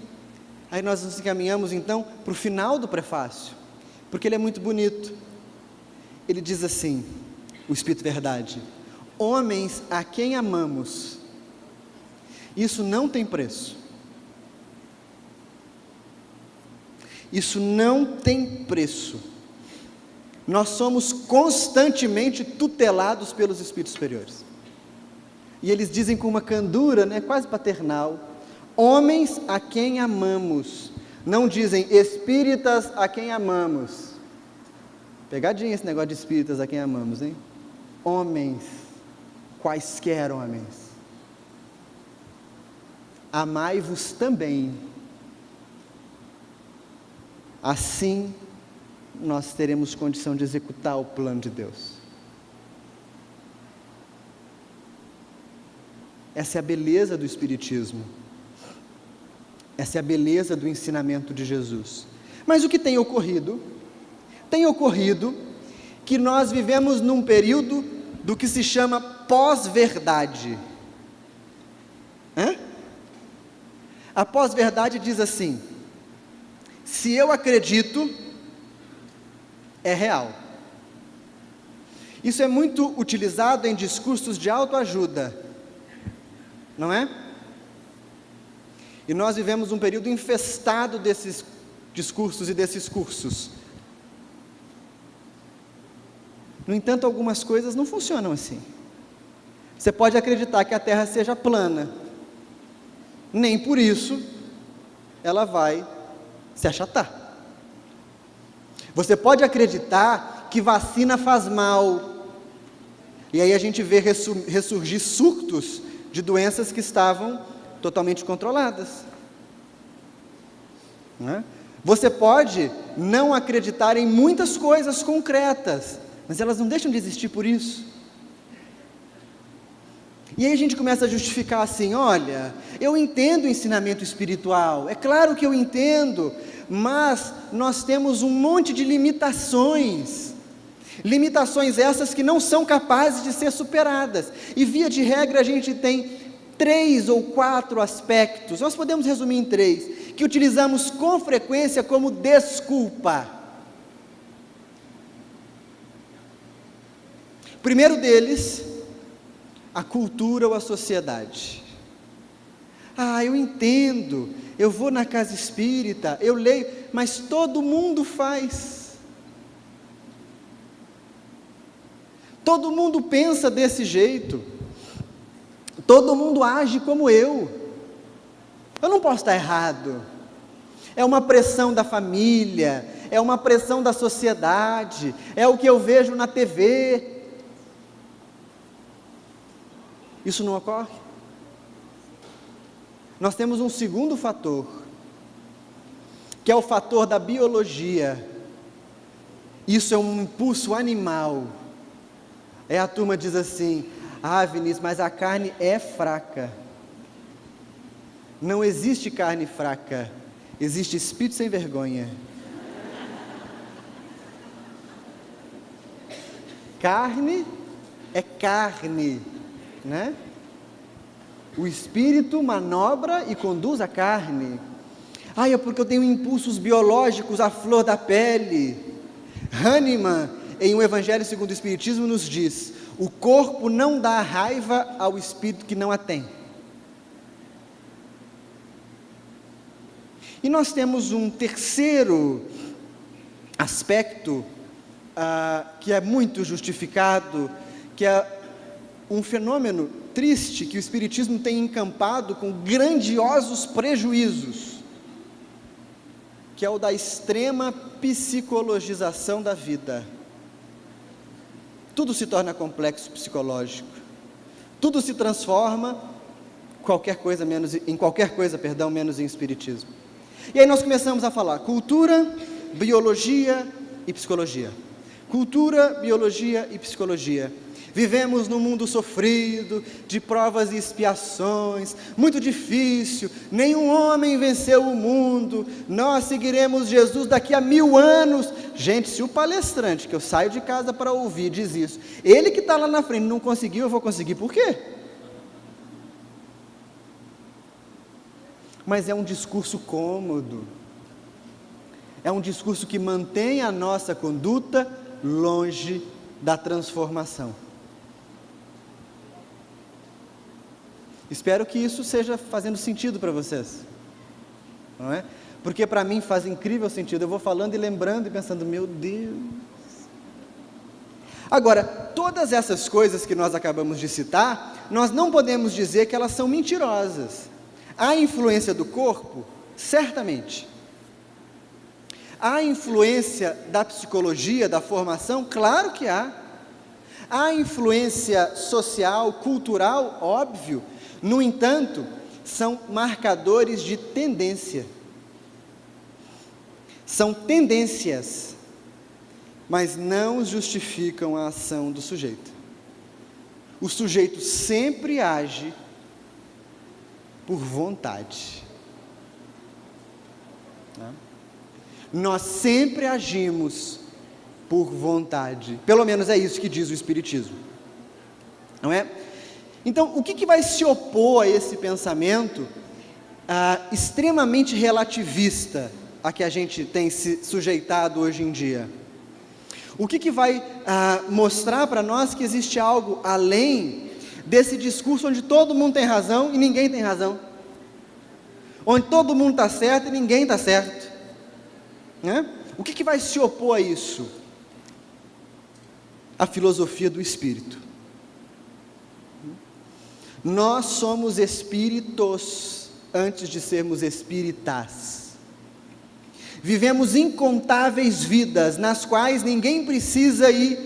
Aí nós nos encaminhamos então para o final do prefácio, porque ele é muito bonito. Ele diz assim, o Espírito Verdade: homens a quem amamos, isso não tem preço. Isso não tem preço. Nós somos constantemente tutelados pelos espíritos superiores. E eles dizem com uma candura, quase paternal: homens a quem amamos. Não dizem espíritas a quem amamos. Pegadinha esse negócio de espíritas a quem amamos, hein? Homens, quaisquer homens. Amai-vos também. Assim nós teremos condição de executar o plano de Deus. Essa é a beleza do Espiritismo. Essa é a beleza do ensinamento de Jesus. Mas o que tem ocorrido? Tem ocorrido que nós vivemos num período do que se chama pós-verdade. A pós-verdade diz assim: se eu acredito, é real. Isso é muito utilizado em discursos de autoajuda, não é? E nós vivemos um período infestado desses discursos e desses cursos. No entanto, algumas coisas não funcionam assim. Você pode acreditar que a Terra seja plana, nem por isso ela vai se achatar. Você pode acreditar que vacina faz mal, e aí a gente vê ressurgir surtos de doenças que estavam totalmente controladas, não é? Você pode não acreditar em muitas coisas concretas, mas elas não deixam de existir por isso. E aí a gente começa a justificar assim: olha, eu entendo o ensinamento espiritual, é claro que eu entendo, mas nós temos um monte de limitações essas que não são capazes de ser superadas, e via de regra a gente tem 3 ou 4 aspectos, nós podemos resumir em 3, que utilizamos com frequência como desculpa. O primeiro deles, a cultura ou a sociedade. Eu entendo, eu vou na casa espírita, eu leio, mas todo mundo faz. Todo mundo pensa desse jeito. Todo mundo age como eu. Eu não posso estar errado. É uma pressão da família, é uma pressão da sociedade, é o que eu vejo na TV. Isso não ocorre? Nós temos um segundo fator, que é o fator da biologia. Isso é um impulso animal. A turma diz assim: Vinícius, mas a carne é fraca. Não existe carne fraca, existe espírito sem vergonha. Carne é carne, né? O espírito manobra e conduz a carne. É porque eu tenho impulsos biológicos à flor da pele. Hahnemann, em O Evangelho segundo o Espiritismo, nos diz: o corpo não dá raiva ao espírito que não a tem. E nós temos um terceiro aspecto que é muito justificado, que é um fenômeno triste que o Espiritismo tem encampado com grandiosos prejuízos, que é o da extrema psicologização da vida. Tudo se torna complexo psicológico, tudo se transforma em qualquer coisa menos em espiritismo. E aí nós começamos a falar cultura, biologia e psicologia. Cultura, biologia e psicologia. Vivemos num mundo sofrido, de provas e expiações, muito difícil, nenhum homem venceu o mundo, nós seguiremos Jesus daqui a 1000 anos. Gente, se o palestrante que eu saio de casa para ouvir diz isso, ele que está lá na frente não conseguiu, eu vou conseguir por quê? Mas é um discurso cômodo, é um discurso que mantém a nossa conduta longe da transformação. Espero que isso seja fazendo sentido para vocês, não é? Porque para mim faz incrível sentido, eu vou falando e lembrando e pensando, meu Deus. Agora, todas essas coisas que nós acabamos de citar, nós não podemos dizer que elas são mentirosas. Há influência do corpo? Certamente. Há influência da psicologia, da formação? Claro que há. Há influência social, cultural? Óbvio. No entanto, são marcadores de tendência. São tendências, mas não justificam a ação do sujeito. O sujeito sempre age por vontade. Nós sempre agimos por vontade. Pelo menos é isso que diz o Espiritismo, não é? Então, o que vai se opor a esse pensamento extremamente relativista a que a gente tem se sujeitado hoje em dia? O que vai mostrar para nós que existe algo além desse discurso onde todo mundo tem razão e ninguém tem razão? Onde todo mundo está certo e ninguém está certo? Né? O que vai se opor a isso? A filosofia do Espírito. Nós somos espíritos antes de sermos espíritas. Vivemos incontáveis vidas nas quais ninguém precisa ir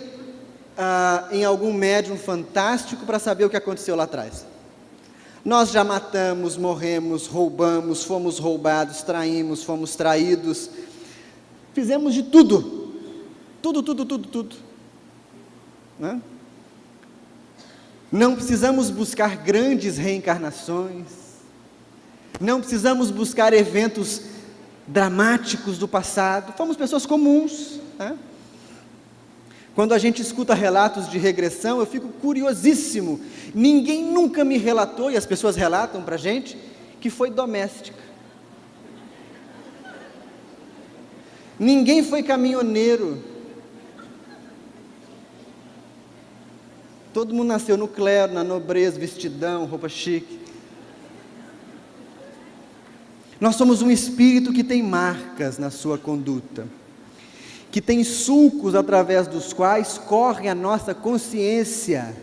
em algum médium fantástico para saber o que aconteceu lá atrás. Nós já matamos, morremos, roubamos, fomos roubados, traímos, fomos traídos, fizemos de tudo, tudo, né? Não precisamos buscar grandes reencarnações, não precisamos buscar eventos dramáticos do passado, fomos pessoas comuns, né? Quando a gente escuta relatos de regressão, eu fico curiosíssimo, ninguém nunca me relatou, e as pessoas relatam para a gente, que foi doméstica, ninguém foi caminhoneiro, todo mundo nasceu no clero, na nobreza, vestidão, roupa chique. Nós somos um espírito que tem marcas na sua conduta, que tem sulcos através dos quais corre a nossa consciência,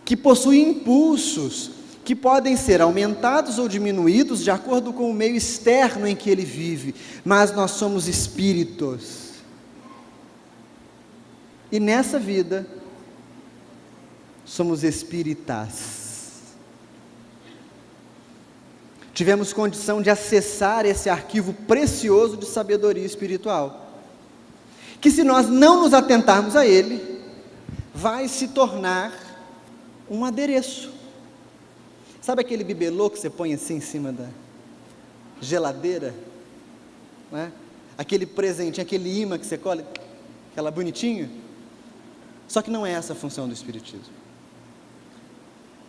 que possui impulsos, que podem ser aumentados ou diminuídos de acordo com o meio externo em que ele vive, mas nós somos espíritos. E nessa vida, somos espíritas. Tivemos condição de acessar esse arquivo precioso de sabedoria espiritual, que se nós não nos atentarmos a ele, vai se tornar um adereço. Sabe aquele bibelô que você põe assim em cima da geladeira? Né? Aquele presentinho, aquele imã que você colhe, aquela bonitinho? Só que não é essa a função do Espiritismo.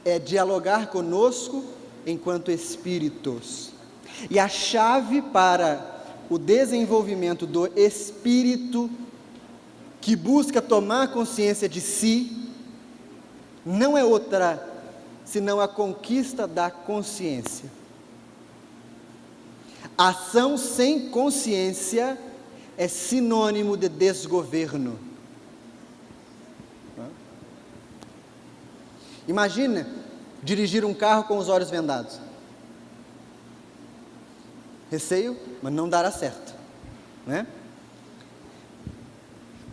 É dialogar conosco enquanto espíritos. E a chave para o desenvolvimento do espírito que busca tomar consciência de si não é outra senão a conquista da consciência. Ação sem consciência é sinônimo de desgoverno. Imagina dirigir um carro com os olhos vendados. Receio, mas não dará certo, né?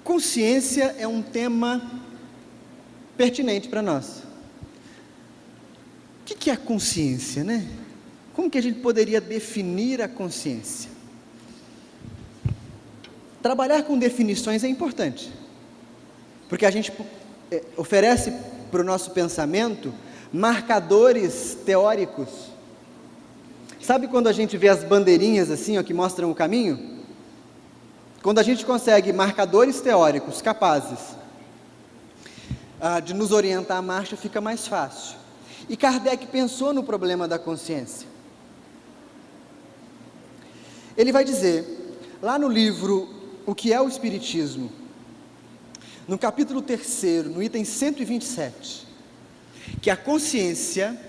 Consciência é um tema pertinente para nós. O que é a consciência, né? Como que a gente poderia definir a consciência? Trabalhar com definições é importante, porque a gente oferece para o nosso pensamento marcadores teóricos. Sabe quando a gente vê as bandeirinhas assim, ó, que mostram o caminho? Quando a gente consegue marcadores teóricos capazes de nos orientar a marcha, fica mais fácil. E Kardec pensou no problema da consciência. Ele vai dizer, lá no livro O que é o Espiritismo, no capítulo 3º, no item 127, que a consciência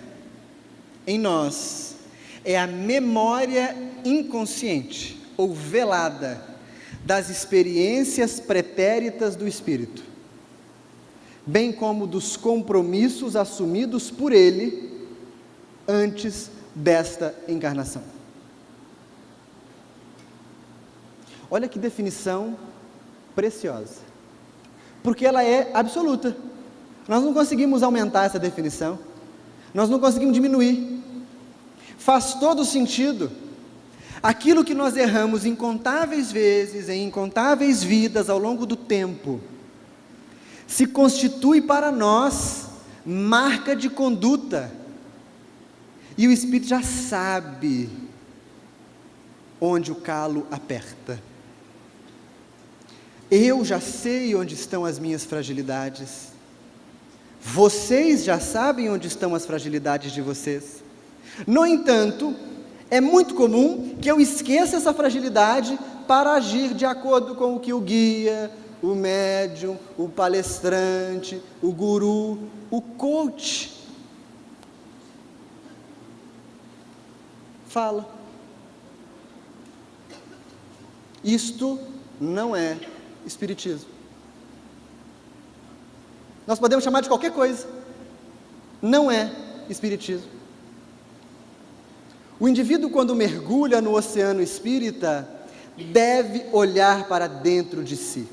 em nós é a memória inconsciente ou velada das experiências pretéritas do espírito, bem como dos compromissos assumidos por ele antes desta encarnação. Olha que definição preciosa, porque ela é absoluta. Nós não conseguimos aumentar essa definição, nós não conseguimos diminuir. Faz todo sentido. Aquilo que nós erramos incontáveis vezes, em incontáveis vidas ao longo do tempo, se constitui para nós marca de conduta, e o Espírito já sabe onde o calo aperta. Eu já sei onde estão as minhas fragilidades, vocês já sabem onde estão as fragilidades de vocês. No entanto, é muito comum que eu esqueça essa fragilidade para agir de acordo com o que o guia, o médium, o palestrante, o guru, o coach fala. Isto não é espiritismo. Nós podemos chamar de qualquer coisa, não é espiritismo. O indivíduo, quando mergulha no oceano espírita, deve olhar para dentro de si.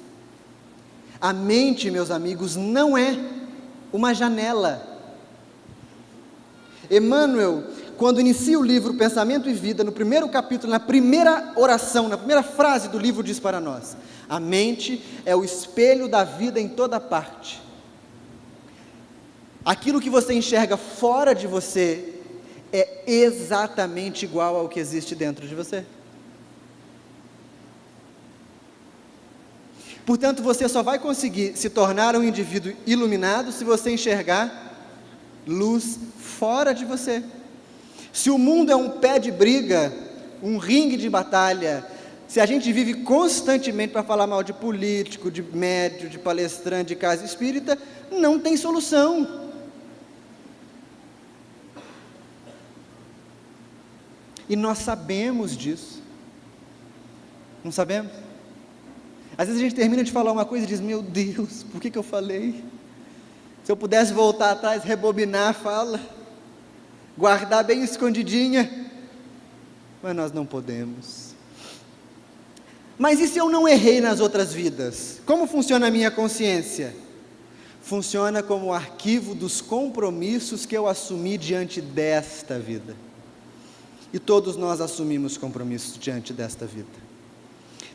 A mente, meus amigos, não é uma janela. Emmanuel, quando inicia o livro Pensamento e Vida, no primeiro capítulo, na primeira oração, na primeira frase do livro, diz para nós: a mente é o espelho da vida em toda parte. Aquilo que você enxerga fora de você é exatamente igual ao que existe dentro de você. Portanto, você só vai conseguir se tornar um indivíduo iluminado se você enxergar luz fora de você. Se o mundo é um pé de briga, um ringue de batalha, se a gente vive constantemente para falar mal de político, de médium, de palestrante, de casa espírita, não tem solução. E nós sabemos disso. Não sabemos? Às vezes a gente termina de falar uma coisa e diz: meu Deus, por que eu falei? Se eu pudesse voltar atrás, rebobinar a fala, guardar bem escondidinha, mas nós não podemos. Mas e se eu não errei nas outras vidas? Como funciona a minha consciência? Funciona como o arquivo dos compromissos que eu assumi diante desta vida. E todos nós assumimos compromissos diante desta vida.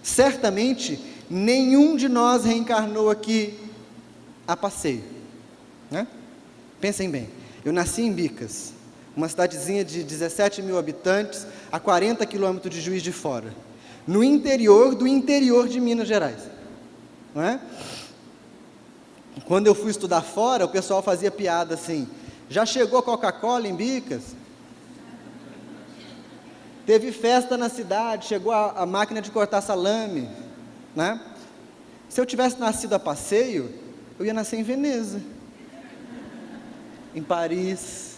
Certamente, nenhum de nós reencarnou aqui a passeio, né? Pensem bem, eu nasci em Bicas, uma cidadezinha de 17 mil habitantes, a 40 quilômetros de Juiz de Fora, no interior do interior de Minas Gerais, não é? Quando eu fui estudar fora, o pessoal fazia piada assim: já chegou Coca-Cola em Bicas? Teve festa na cidade, chegou a máquina de cortar salame, né? Se eu tivesse nascido a passeio, eu ia nascer em Veneza, em Paris,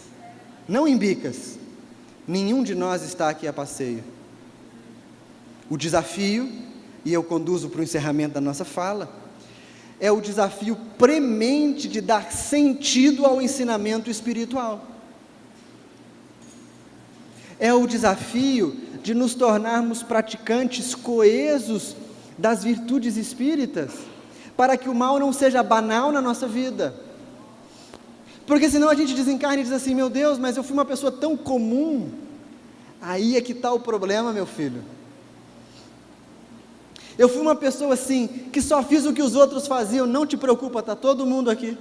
não em Bicas. Nenhum de nós está aqui a passeio. O desafio, e eu conduzo para o encerramento da nossa fala, é o desafio premente de dar sentido ao ensinamento espiritual. É o desafio de nos tornarmos praticantes coesos das virtudes espíritas, para que o mal não seja banal na nossa vida. Porque senão a gente desencarna e diz assim: meu Deus, mas eu fui uma pessoa tão comum. Aí é que está o problema, meu filho. Eu fui uma pessoa assim, que só fiz o que os outros faziam. Não te preocupa, está todo mundo aqui.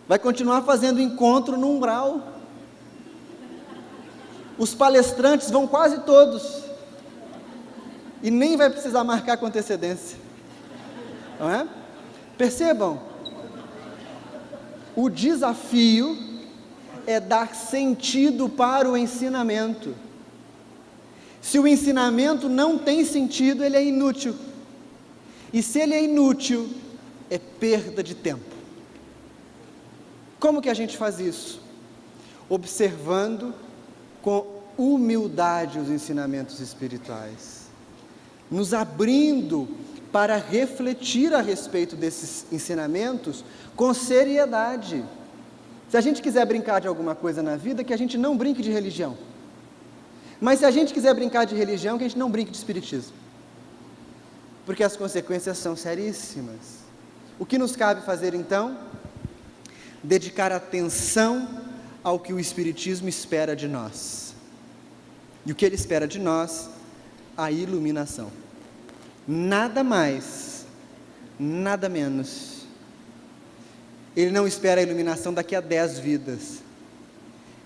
Vai continuar fazendo encontro no umbral. Os palestrantes vão quase todos. E nem vai precisar marcar com antecedência. Não é? Percebam, o desafio é dar sentido para o ensinamento. Se o ensinamento não tem sentido, ele é inútil. E se ele é inútil, é perda de tempo. Como que a gente faz isso? Observando com humildade os ensinamentos espirituais, nos abrindo para refletir a respeito desses ensinamentos com seriedade. Se a gente quiser brincar de alguma coisa na vida, que a gente não brinque de religião. Mas se a gente quiser brincar de religião, que a gente não brinque de espiritismo. Porque as consequências são seríssimas. O que nos cabe fazer então? Dedicar atenção ao que o espiritismo espera de nós. E o que ele espera de nós? A iluminação. Nada mais, nada menos. Ele não espera a iluminação daqui a 10 vidas.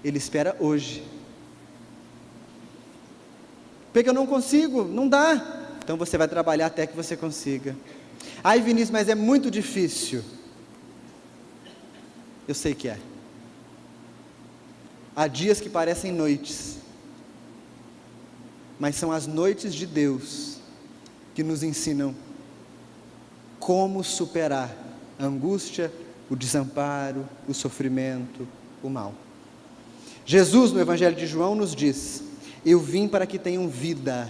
Ele espera hoje. Porque eu não consigo, não dá. Então você vai trabalhar até que você consiga. Ai, Vinícius, mas é muito difícil. Eu sei que é. Há dias que parecem noites, mas são as noites de Deus que nos ensinam como superar a angústia, o desamparo, o sofrimento, o mal. Jesus, no Evangelho de João, nos diz: eu vim para que tenham vida,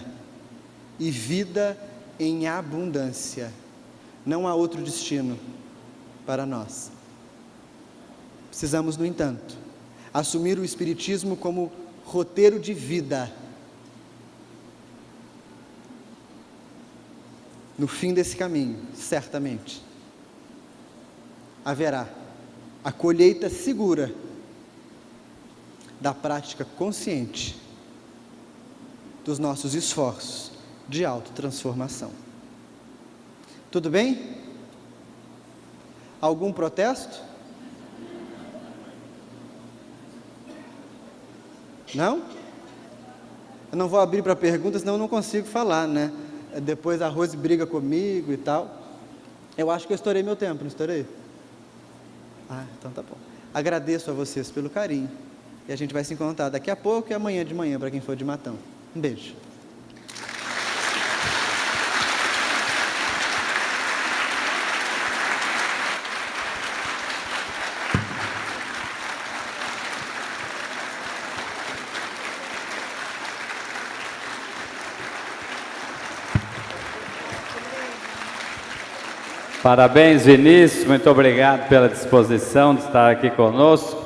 e vida em abundância. Não há outro destino para nós. Precisamos, no entanto, assumir o Espiritismo como roteiro de vida. No fim desse caminho, certamente, haverá a colheita segura da prática consciente dos nossos esforços de autotransformação. Tudo bem? Algum protesto? Não? Eu não vou abrir para perguntas, senão eu não consigo falar, né? Depois a Rose briga comigo e tal. Eu acho que eu estourei meu tempo, não estourei? Então tá bom. Agradeço a vocês pelo carinho. E a gente vai se encontrar daqui a pouco e amanhã de manhã, para quem for de Matão. Um beijo. Parabéns, Vinícius, muito obrigado pela disposição de estar aqui conosco.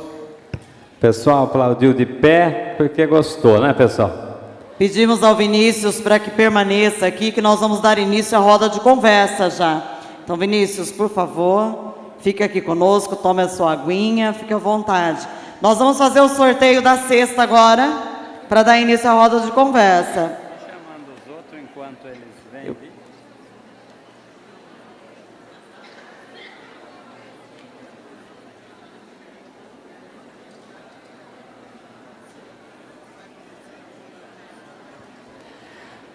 O pessoal aplaudiu de pé porque gostou, né, pessoal? Pedimos ao Vinícius para que permaneça aqui, que nós vamos dar início à roda de conversa já. Então, Vinícius, por favor, fique aqui conosco, tome a sua aguinha, fique à vontade. Nós vamos fazer o sorteio da cesta agora, para dar início à roda de conversa. Chamando os outros enquanto eles vêm.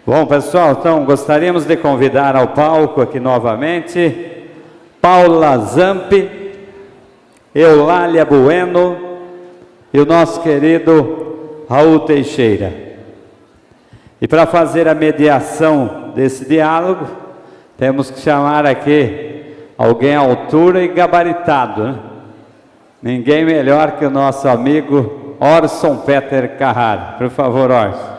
Bom, pessoal, então gostaríamos de convidar ao palco aqui novamente Paula Zampi, Eulália Bueno e o nosso querido Raul Teixeira. E para fazer a mediação desse diálogo, temos que chamar aqui alguém à altura e gabaritado, né? Ninguém melhor que o nosso amigo Orson Peter Carrara. Por favor, Orson.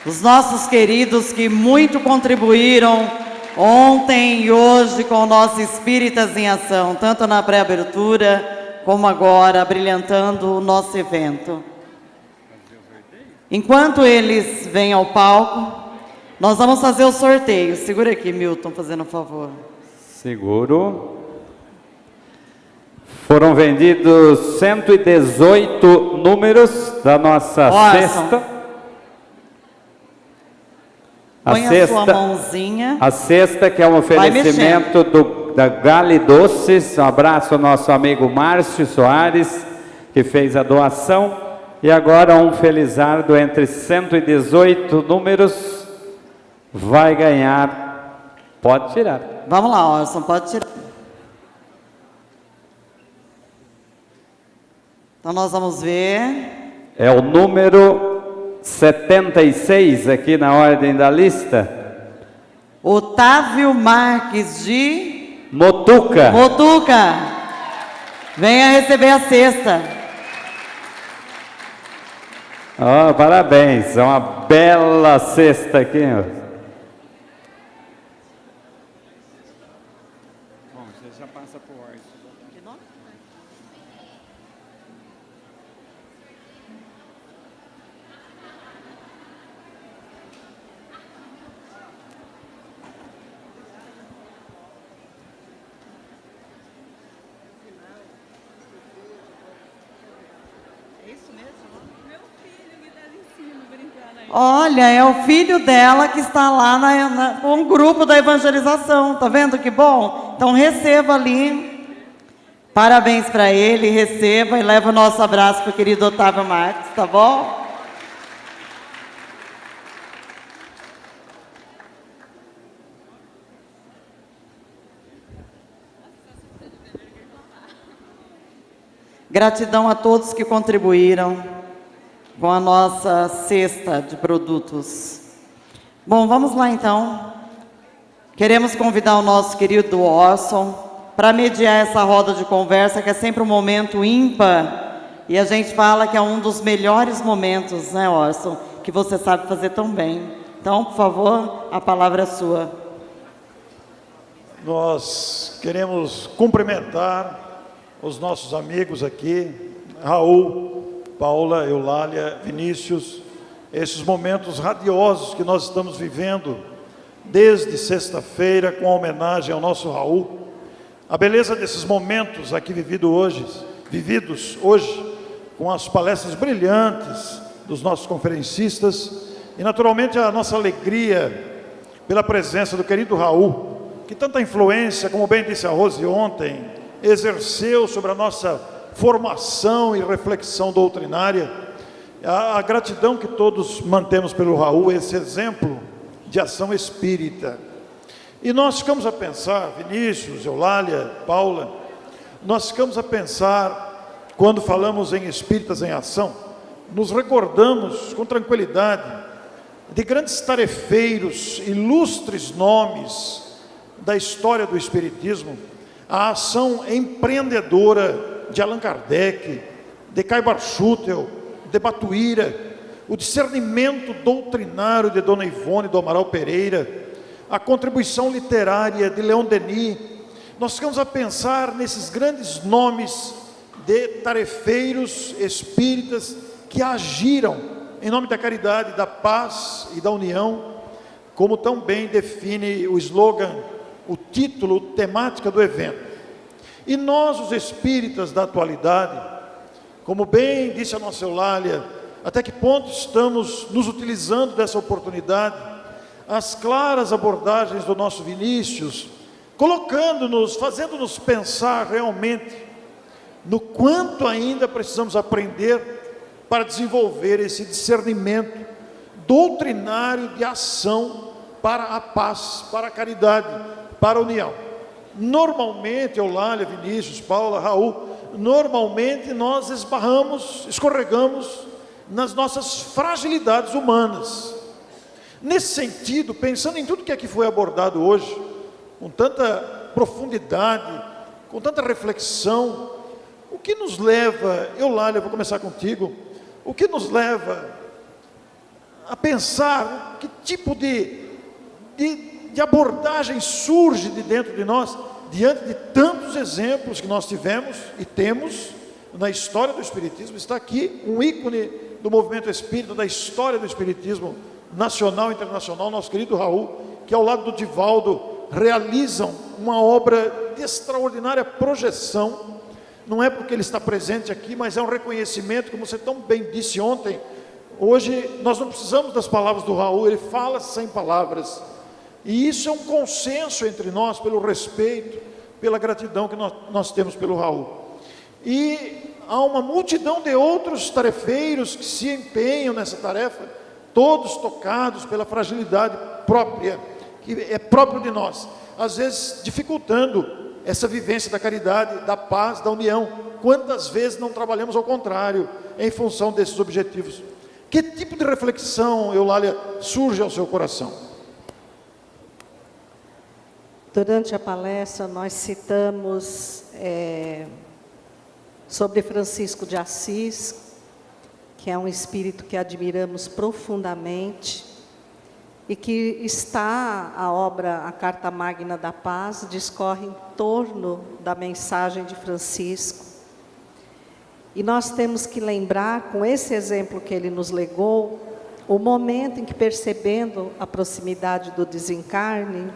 Os nossos queridos que muito contribuíram ontem e hoje com o nosso Espíritas em Ação, tanto na pré-abertura como agora, brilhantando o nosso evento. Enquanto eles vêm ao palco, nós vamos fazer o sorteio. Segura aqui, Milton, fazendo um favor. Seguro. Foram vendidos 118 números da nossa cesta. Põe a sua mãozinha. A cesta, que é um oferecimento da Gale Doces. Um abraço ao nosso amigo Márcio Soares, que fez a doação. E agora um felizardo entre 118 números vai ganhar. Pode tirar. Vamos lá, Orson, pode tirar. Então nós vamos ver. É o número 76 aqui na ordem da lista. Otávio Marques de Motuca. Motuca. Venha receber a cesta. Oh, parabéns, é uma bela cesta aqui. Bom, você já passa por ordem. Olha, é o filho dela que está lá com o grupo da evangelização. Tá vendo que bom? Então receba ali. Parabéns para ele, receba e leva o nosso abraço para o querido Otávio Marques, tá bom? Gratidão a todos que contribuíram com a nossa cesta de produtos. Bom, vamos lá então. Queremos convidar o nosso querido Orson para mediar essa roda de conversa, que é sempre um momento ímpar, e a gente fala que é um dos melhores momentos, né, Orson? Que você sabe fazer tão bem. Então, por favor, a palavra é sua. Nós queremos cumprimentar os nossos amigos aqui, Raul, Paula, Eulália, Vinícius, esses momentos radiosos que nós estamos vivendo desde sexta-feira, com a homenagem ao nosso Raul. A beleza desses momentos aqui vividos hoje, com as palestras brilhantes dos nossos conferencistas, e naturalmente a nossa alegria pela presença do querido Raul, que tanta influência, como bem disse a Rose ontem, exerceu sobre a nossa formação e reflexão doutrinária. A gratidão que todos mantemos pelo Raul, esse exemplo de ação espírita. E nós ficamos a pensar, Vinícius, Eulália, Paula, nós ficamos a pensar, quando falamos em espíritas em ação, nos recordamos com tranquilidade de grandes tarefeiros, ilustres nomes da história do espiritismo, a ação empreendedora de Allan Kardec, de Caibar Schutel, de Batuíra, o discernimento doutrinário de Dona Ivone do Amaral Pereira, a contribuição literária de Leon Denis. Nós ficamos a pensar nesses grandes nomes de tarefeiros espíritas que agiram em nome da caridade, da paz e da união, como tão bem define o slogan, o título, temática do evento. E nós, os espíritas da atualidade, como bem disse a nossa Eulália, até que ponto estamos nos utilizando dessa oportunidade, as claras abordagens do nosso Vinícius, colocando-nos, fazendo-nos pensar realmente no quanto ainda precisamos aprender para desenvolver esse discernimento doutrinário de ação para a paz, para a caridade, para a união. Normalmente, Eulália, Vinícius, Paula, Raul, normalmente nós escorregamos nas nossas fragilidades humanas. Nesse sentido, pensando em tudo que aqui foi abordado hoje, com tanta profundidade, com tanta reflexão, o que nos leva, Eulália, vou começar contigo, o que nos leva a pensar que tipo de abordagem surge de dentro de nós, diante de tantos exemplos que nós tivemos e temos na história do Espiritismo? Está aqui um ícone do movimento espírita, da história do Espiritismo nacional e internacional, nosso querido Raul, que ao lado do Divaldo realizam uma obra de extraordinária projeção não é porque ele está presente aqui, mas é um reconhecimento, como você tão bem disse ontem. Hoje nós não precisamos das palavras do Raul, ele fala sem palavras, e isso é um consenso entre nós, pelo respeito, pela gratidão que nós temos pelo Raul. E há uma multidão de outros tarefeiros que se empenham nessa tarefa, todos tocados pela fragilidade própria, que é próprio de nós, às vezes dificultando essa vivência da caridade, da paz, da união. Quantas vezes não trabalhamos ao contrário, em função desses objetivos? Que tipo de reflexão, Eulália, surge ao seu coração? Durante a palestra nós citamos sobre Francisco de Assis, que é um espírito que admiramos profundamente, e que a obra A Carta Magna da Paz discorre em torno da mensagem de Francisco. E nós temos que lembrar, com esse exemplo que ele nos legou, o momento em que, percebendo a proximidade do desencarne,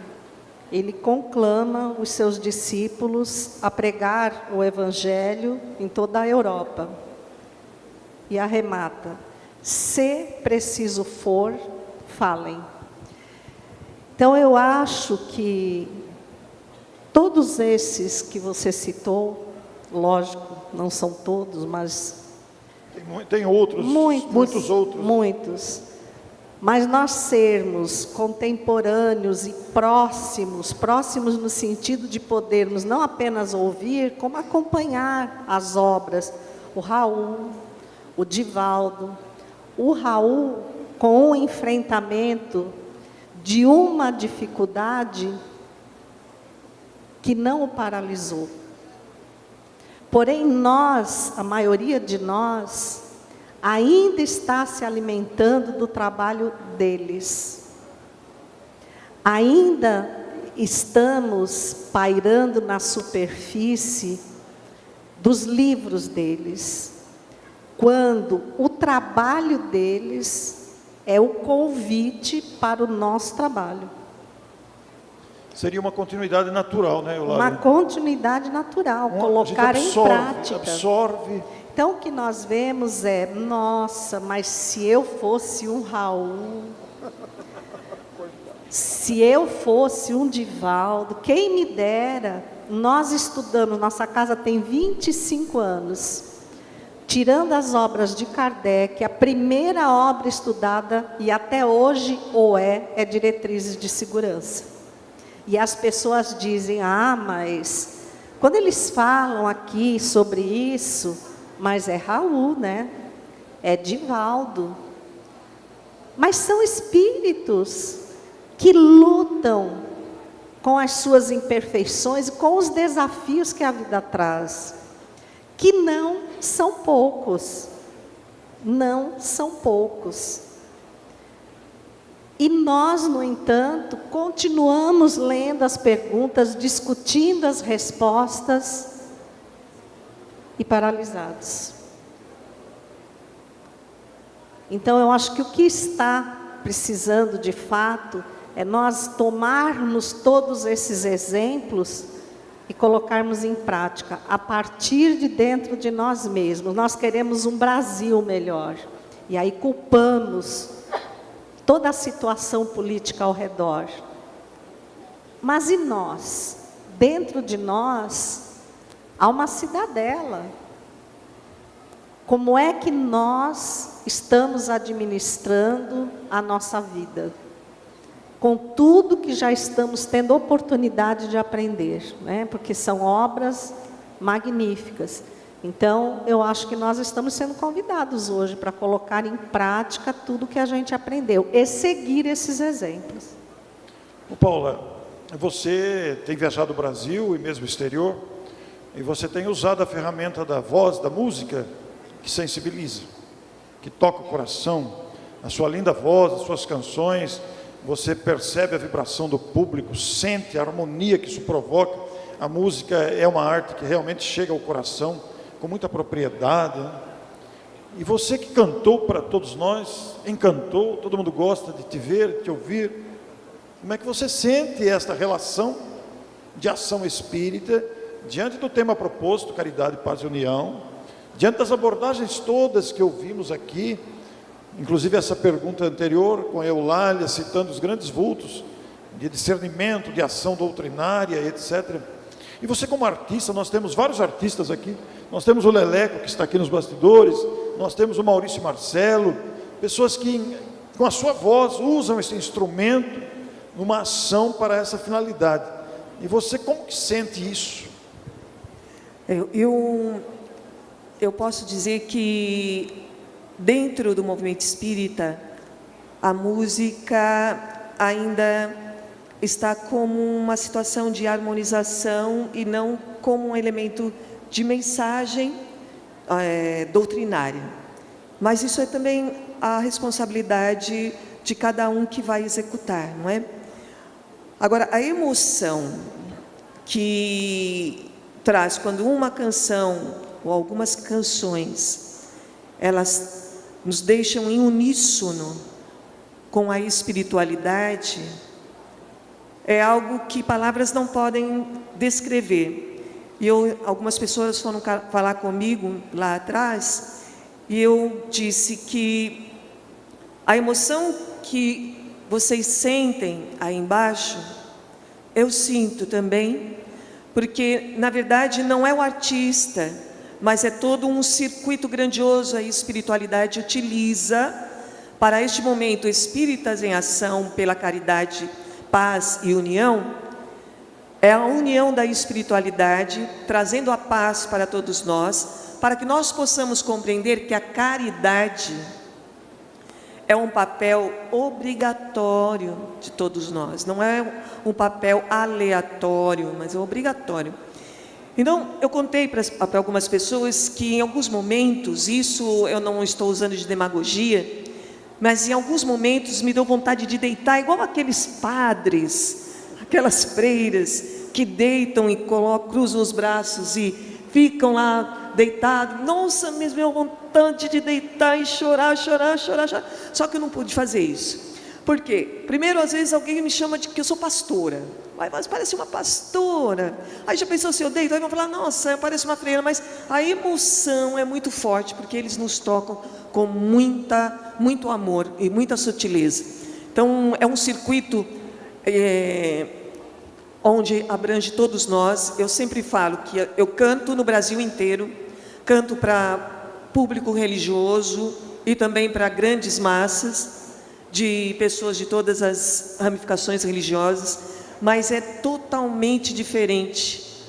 ele conclama os seus discípulos a pregar o Evangelho em toda a Europa. E arremata: se preciso for, falem. Então eu acho que todos esses que você citou, lógico, não são todos, mas tem outros, muitos outros. Muitos. Mas nós sermos contemporâneos e próximos no sentido de podermos não apenas ouvir, como acompanhar as obras. O Raul, o Divaldo, o Raul com o enfrentamento de uma dificuldade que não o paralisou. Porém, nós, a maioria de nós, ainda está se alimentando do trabalho deles. Ainda estamos pairando na superfície dos livros deles, quando o trabalho deles é o convite para o nosso trabalho. Seria uma continuidade natural, né, Eulália? Uma continuidade natural, colocar em prática. Absorve. Então, o que nós vemos é, nossa, mas se eu fosse um Raul, se eu fosse um Divaldo, quem me dera. Nós estudamos, nossa casa tem 25 anos, tirando as obras de Kardec, a primeira obra estudada, e até hoje é Diretrizes de Segurança. E as pessoas dizem, mas quando eles falam aqui sobre isso, mas é Raul, né? É Divaldo. Mas são espíritos que lutam com as suas imperfeições e com os desafios que a vida traz, que não são poucos. Não são poucos. E nós, no entanto, continuamos lendo as perguntas, discutindo as respostas e paralisados. Então, eu acho que o que está precisando, de fato, é nós tomarmos todos esses exemplos e colocarmos em prática, a partir de dentro de nós mesmos. Nós queremos um Brasil melhor. E aí culpamos toda a situação política ao redor. Mas e nós? Dentro de nós, há uma cidadela. Como é que nós estamos administrando a nossa vida? Com tudo que já estamos tendo oportunidade de aprender, né? Porque são obras magníficas. Então, eu acho que nós estamos sendo convidados hoje para colocar em prática tudo que a gente aprendeu e seguir esses exemplos. Paula, você tem viajado o Brasil e mesmo o exterior, e você tem usado a ferramenta da voz, da música, que sensibiliza, que toca o coração. A sua linda voz, as suas canções, você percebe a vibração do público, sente a harmonia que isso provoca. A música é uma arte que realmente chega ao coração, com muita propriedade, né? E você que cantou para todos nós, encantou, todo mundo gosta de te ver, de te ouvir. Como é que você sente esta relação de ação espírita diante do tema proposto, caridade, paz e união, diante das abordagens todas que ouvimos aqui, inclusive essa pergunta anterior com a Eulália, citando os grandes vultos de discernimento, de ação doutrinária, etc. E você como artista, nós temos vários artistas aqui, nós temos o Leleco que está aqui nos bastidores, nós temos o Maurício Marcelo, pessoas que com a sua voz usam esse instrumento numa ação para essa finalidade. E você como que sente isso? Eu posso dizer que dentro do movimento espírita, a música ainda está como uma situação de harmonização e não como um elemento de mensagem doutrinária. Mas isso é também a responsabilidade de cada um que vai executar, não é? Agora, a emoção que traz quando uma canção ou algumas canções, elas nos deixam em uníssono com a espiritualidade, é algo que palavras não podem descrever. E algumas pessoas foram falar comigo lá atrás, e eu disse que a emoção que vocês sentem aí embaixo, eu sinto também, porque na verdade não é o artista, mas é todo um circuito grandioso a espiritualidade utiliza para este momento Espíritas em Ação pela Caridade, Paz e União. É a união da espiritualidade, trazendo a paz para todos nós, para que nós possamos compreender que a caridade é um papel obrigatório de todos nós, não é um papel aleatório, mas é obrigatório. Então, eu contei para algumas pessoas que em alguns momentos, isso eu não estou usando de demagogia, mas em alguns momentos me deu vontade de deitar igual aqueles padres, aquelas freiras que deitam e cruzam os braços e ficam lá deitados. Nossa, me deu vontade de deitar e chorar. Só que eu não pude fazer isso. Por quê? Primeiro, às vezes alguém me chama de que eu sou pastora. Mas parece uma pastora. Aí já pensou se eu deito? Aí vão falar, nossa, parece uma freira. Mas a emoção é muito forte, porque eles nos tocam com muito amor e muita sutileza. Então, é um circuito onde abrange todos nós. Eu sempre falo que eu canto no Brasil inteiro, canto para público religioso e também para grandes massas de pessoas de todas as ramificações religiosas, mas é totalmente diferente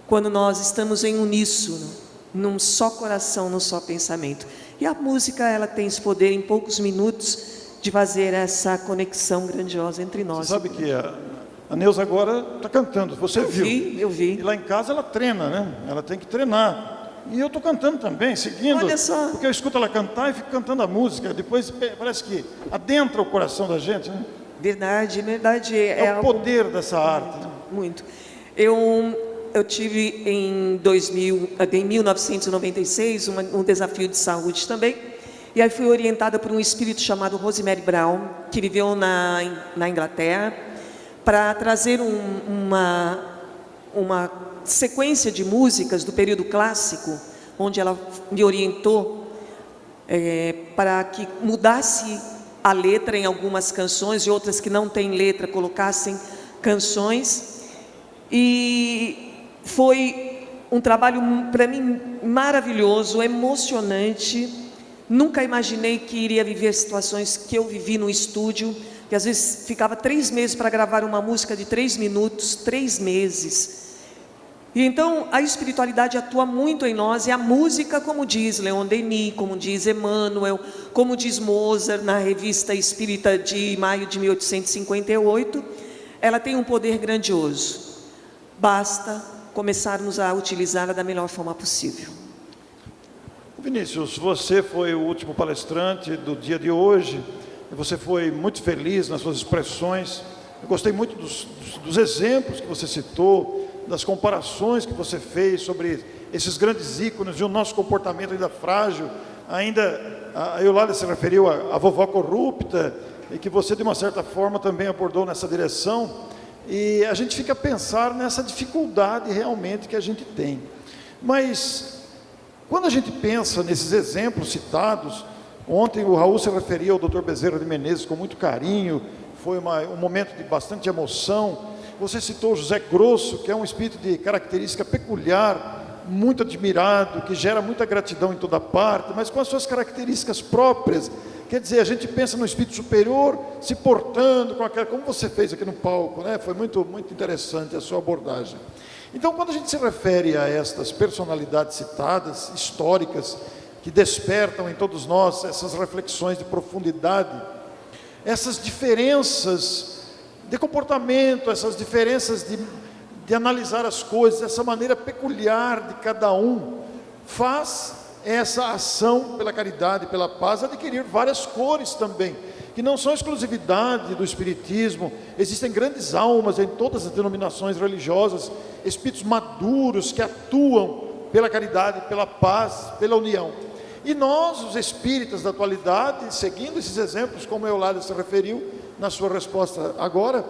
quando nós estamos em uníssono, num só coração, num só pensamento. E a música, ela tem esse poder em poucos minutos de fazer essa conexão grandiosa entre nós. Você sabe que a Neuza agora está cantando, você viu? Eu vi. E lá em casa ela treina, né? Ela tem que treinar. E eu estou cantando também, seguindo. Olha só. Porque eu escuto ela cantar e fico cantando a música. Depois parece que adentra o coração da gente, né? Verdade. É o poder dessa arte. Né? Muito. Eu tive em 1996 um desafio de saúde também. E aí fui orientada por um espírito chamado Rosemary Brown, que viveu na Inglaterra, para trazer uma sequência de músicas do período clássico, onde ela me orientou para que mudasse a letra em algumas canções, e outras que não têm letra, colocassem canções. E foi um trabalho, para mim, maravilhoso, emocionante. Nunca imaginei que iria viver situações que eu vivi no estúdio, que às vezes ficava 3 meses para gravar uma música de 3 minutos, 3 meses. E então a espiritualidade atua muito em nós, e a música, como diz Leon Denis, como diz Emmanuel, como diz Mozart na Revista Espírita de maio de 1858, ela tem um poder grandioso. Basta começarmos a utilizá-la da melhor forma possível. Vinícius, você foi o último palestrante do dia de hoje, você foi muito feliz nas suas expressões. Eu gostei muito dos exemplos que você citou, das comparações que você fez sobre esses grandes ícones e o nosso comportamento ainda frágil. Ainda, a Eulália se referiu à vovó corrupta, e que você de uma certa forma também abordou nessa direção. E a gente fica a pensar nessa dificuldade realmente que a gente tem. Mas, quando a gente pensa nesses exemplos citados, ontem o Raul se referia ao Dr. Bezerra de Menezes com muito carinho, foi um momento de bastante emoção. Você citou José Grosso, que é um espírito de característica peculiar, muito admirado, que gera muita gratidão em toda parte, mas com as suas características próprias. Quer dizer, a gente pensa no espírito superior se portando com aquela, como você fez aqui no palco, né? Foi muito, muito interessante a sua abordagem. Então, quando a gente se refere a estas personalidades citadas, históricas, que despertam em todos nós essas reflexões de profundidade, essas diferenças de comportamento, essas diferenças de analisar as coisas, essa maneira peculiar de cada um, faz essa ação pela caridade, pela paz, adquirir várias cores também, que não são exclusividade do Espiritismo. Existem grandes almas em todas as denominações religiosas, espíritos maduros que atuam pela caridade, pela paz, pela união. E nós, os espíritas da atualidade, seguindo esses exemplos, como a Eulália se referiu na sua resposta agora,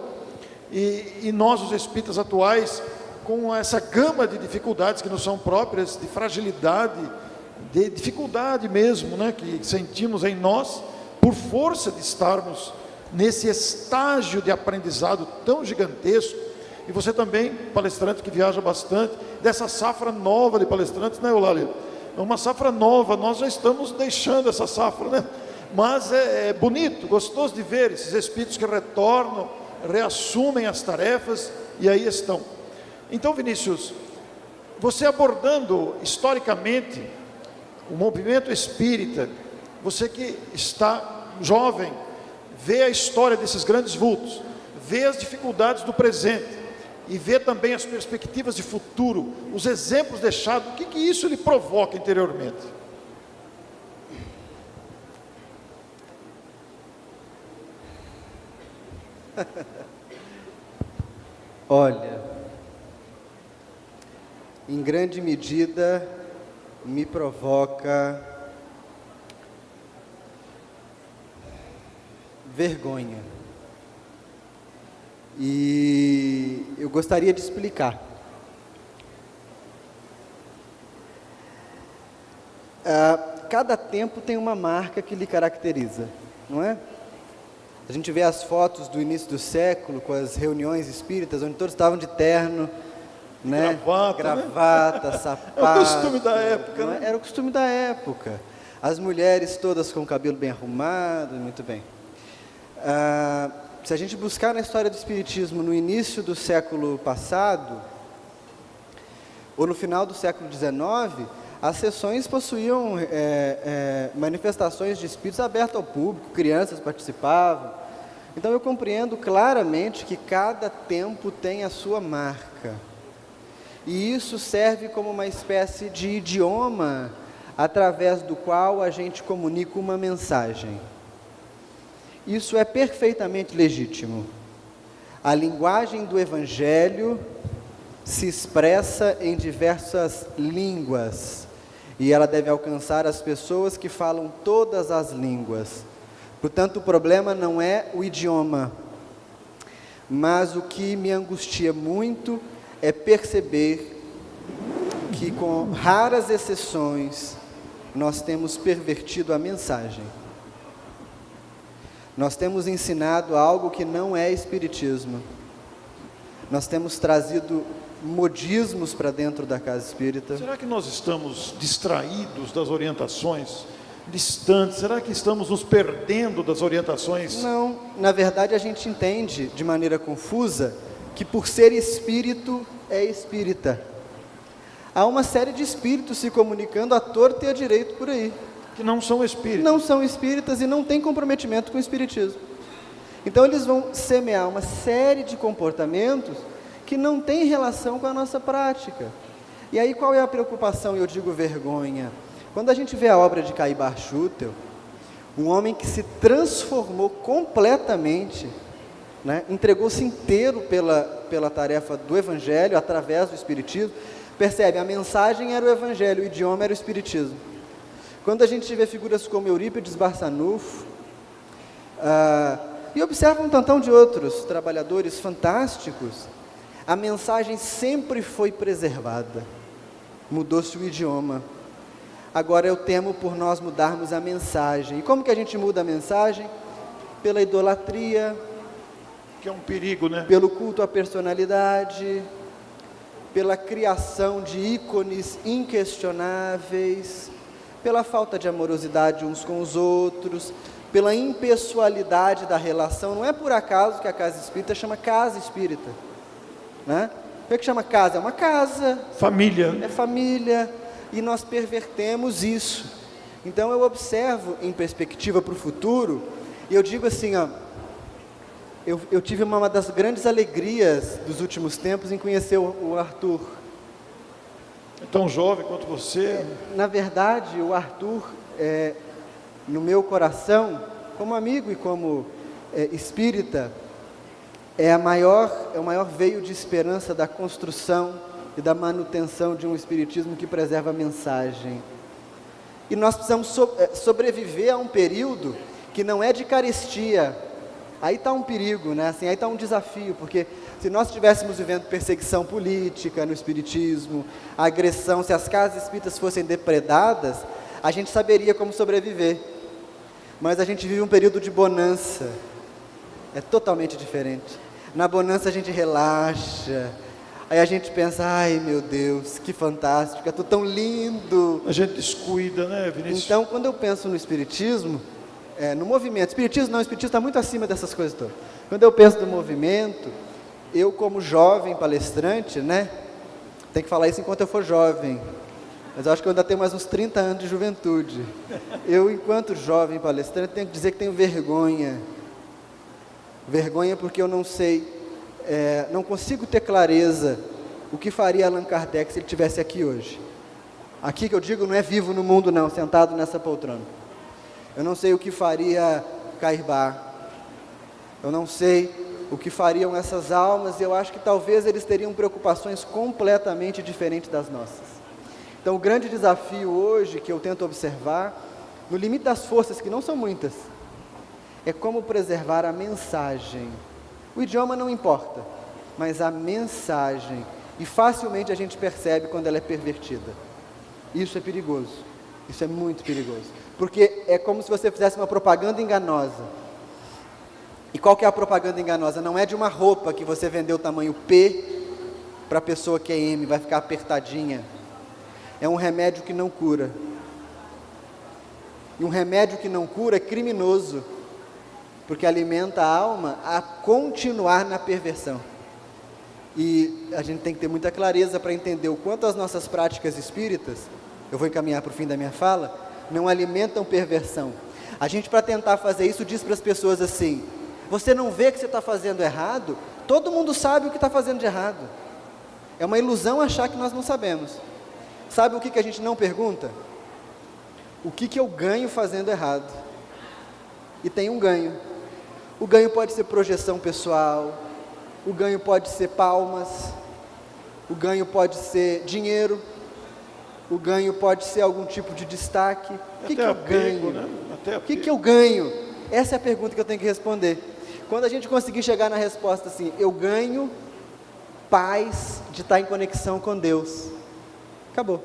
e nós, os espíritas atuais, com essa gama de dificuldades que nos são próprias, de fragilidade, de dificuldade mesmo, né, que sentimos em nós, por força de estarmos nesse estágio de aprendizado tão gigantesco. E você também, palestrante que viaja bastante, dessa safra nova de palestrantes, né, Eulália? É uma safra nova, nós já estamos deixando essa safra, né? Mas é bonito, gostoso de ver esses espíritos que retornam, reassumem as tarefas e aí estão. Então, Vinícius, você abordando historicamente o movimento espírita, você que está jovem, vê a história desses grandes vultos, vê as dificuldades do presente e vê também as perspectivas de futuro, os exemplos deixados, o que isso lhe provoca interiormente? Olha, em grande medida me provoca vergonha. E eu gostaria de explicar. Cada tempo tem uma marca que lhe caracteriza, não é? A gente vê as fotos do início do século, com as reuniões espíritas, onde todos estavam de terno, né? Gravata, né? Sapato. Era o costume da época, né? Era o costume da época. As mulheres todas com o cabelo bem arrumado, muito bem. Se a gente buscar na história do Espiritismo no início do século passado, ou no final do século XIX, as sessões possuíam manifestações de espíritos abertas ao público, crianças participavam. Então eu compreendo claramente que cada tempo tem a sua marca. E isso serve como uma espécie de idioma através do qual a gente comunica uma mensagem. Isso é perfeitamente legítimo. A linguagem do Evangelho se expressa em diversas línguas e ela deve alcançar as pessoas que falam todas as línguas. Portanto, o problema não é o idioma, mas o que me angustia muito é perceber que, com raras exceções, nós temos pervertido a mensagem. Nós temos ensinado algo que não é espiritismo. Nós temos trazido modismos para dentro da casa espírita. Será que nós estamos distraídos das orientações, distantes? Será que estamos nos perdendo das orientações? Não, na verdade a gente entende de maneira confusa que por ser espírito é espírita. Há uma série de espíritos se comunicando à torta e à direito por aí. Que não são espíritas. Não são espíritas e não têm comprometimento com o espiritismo. Então eles vão semear uma série de comportamentos que não têm relação com a nossa prática. E aí qual é a preocupação? Eu digo vergonha. Quando a gente vê a obra de Caibar Schutel, um homem que se transformou completamente, né, entregou-se inteiro pela tarefa do Evangelho, através do Espiritismo, percebe, a mensagem era o Evangelho, o idioma era o Espiritismo. Quando a gente vê figuras como Eurípides Barçanufo, E observa um tantão de outros trabalhadores fantásticos. A mensagem sempre foi preservada. Mudou-se o idioma. Agora eu temo por nós mudarmos a mensagem. E como que a gente muda a mensagem? Pela idolatria, Que é um perigo, né? pelo culto à personalidade, pela criação de ícones inquestionáveis, pela falta de amorosidade uns com os outros, pela impessoalidade da relação. Não é por acaso que a casa espírita chama casa espírita, né? O que chama casa? É uma casa, Família. é família, e nós pervertemos isso. Então eu observo em perspectiva para o futuro, e eu digo assim, ó, eu tive uma das grandes alegrias dos últimos tempos em conhecer o Arthur. É tão jovem quanto você. Na verdade, o Arthur, no meu coração, como amigo e como espírita, é o maior veio de esperança da construção e da manutenção de um espiritismo que preserva a mensagem. E nós precisamos sobreviver a um período que não é de carestia. Aí está um perigo, né? Assim, aí está um desafio, porque se nós estivéssemos vivendo perseguição política no espiritismo, agressão, se as casas espíritas fossem depredadas, a gente saberia como sobreviver. Mas a gente vive um período de bonança. É totalmente diferente. Na bonança a gente relaxa. Aí a gente pensa, ai meu Deus, que fantástico, é tudo tão lindo. A gente descuida, né, Vinícius? Então, quando eu penso no espiritismo, no movimento, espiritismo está muito acima dessas coisas todas. Quando eu penso no movimento, eu como jovem palestrante, né, tem que falar isso enquanto eu for jovem, mas eu acho que eu ainda tenho mais uns 30 anos de juventude. Eu, enquanto jovem palestrante, tenho que dizer que tenho vergonha. Vergonha porque eu não sei, não consigo ter clareza o que faria Allan Kardec se ele estivesse aqui hoje. Aqui que eu digo não é vivo no mundo não, sentado nessa poltrona. Eu não sei o que faria Cairbar. Eu não sei o que fariam essas almas, e eu acho que talvez eles teriam preocupações completamente diferentes das nossas. Então o grande desafio hoje que eu tento observar, no limite das forças, que não são muitas, é como preservar a mensagem. O idioma não importa, mas a mensagem, e facilmente a gente percebe quando ela é pervertida. Isso é perigoso, isso é muito perigoso, porque é como se você fizesse uma propaganda enganosa. E qual que é a propaganda enganosa? Não é de uma roupa que você vendeu tamanho P para a pessoa que é M, vai ficar apertadinha. É um remédio que não cura. E um remédio que não cura é criminoso, porque alimenta a alma a continuar na perversão. E a gente tem que ter muita clareza para entender o quanto as nossas práticas espíritas, eu vou encaminhar para o fim da minha fala, não alimentam perversão. A gente, para tentar fazer isso, diz para as pessoas assim: você não vê que você está fazendo errado? Todo mundo sabe o que está fazendo de errado. É uma ilusão achar que nós não sabemos. Sabe o que a gente não pergunta? O que eu ganho fazendo errado? E tem um ganho. O ganho pode ser projeção pessoal, o ganho pode ser palmas, o ganho pode ser dinheiro, o ganho pode ser algum tipo de destaque. O que eu ganho? Né? O que eu ganho? Essa é a pergunta que eu tenho que responder. Quando a gente conseguir chegar na resposta assim, eu ganho paz de estar em conexão com Deus. Acabou.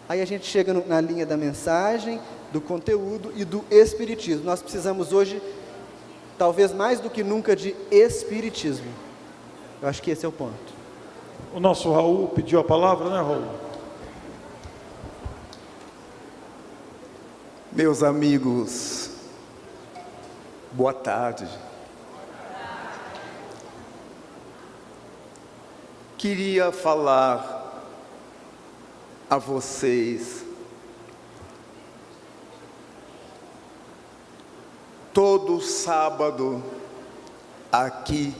Aí a gente chega na linha da mensagem, do conteúdo e do espiritismo. Nós precisamos hoje, talvez mais do que nunca, de espiritismo. Eu acho que esse é o ponto. O nosso Raul pediu a palavra, né, Raul? Meus amigos, boa tarde. Queria falar a vocês todo sábado aqui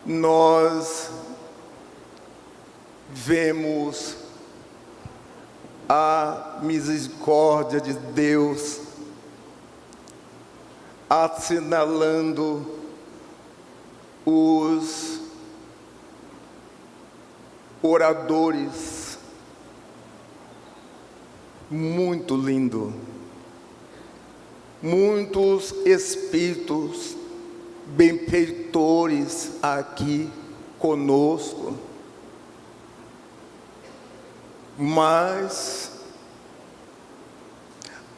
nós vemos a misericórdia de Deus assinalando os oradores. Muito lindo. muitos espíritos benfeitores aqui conosco, mas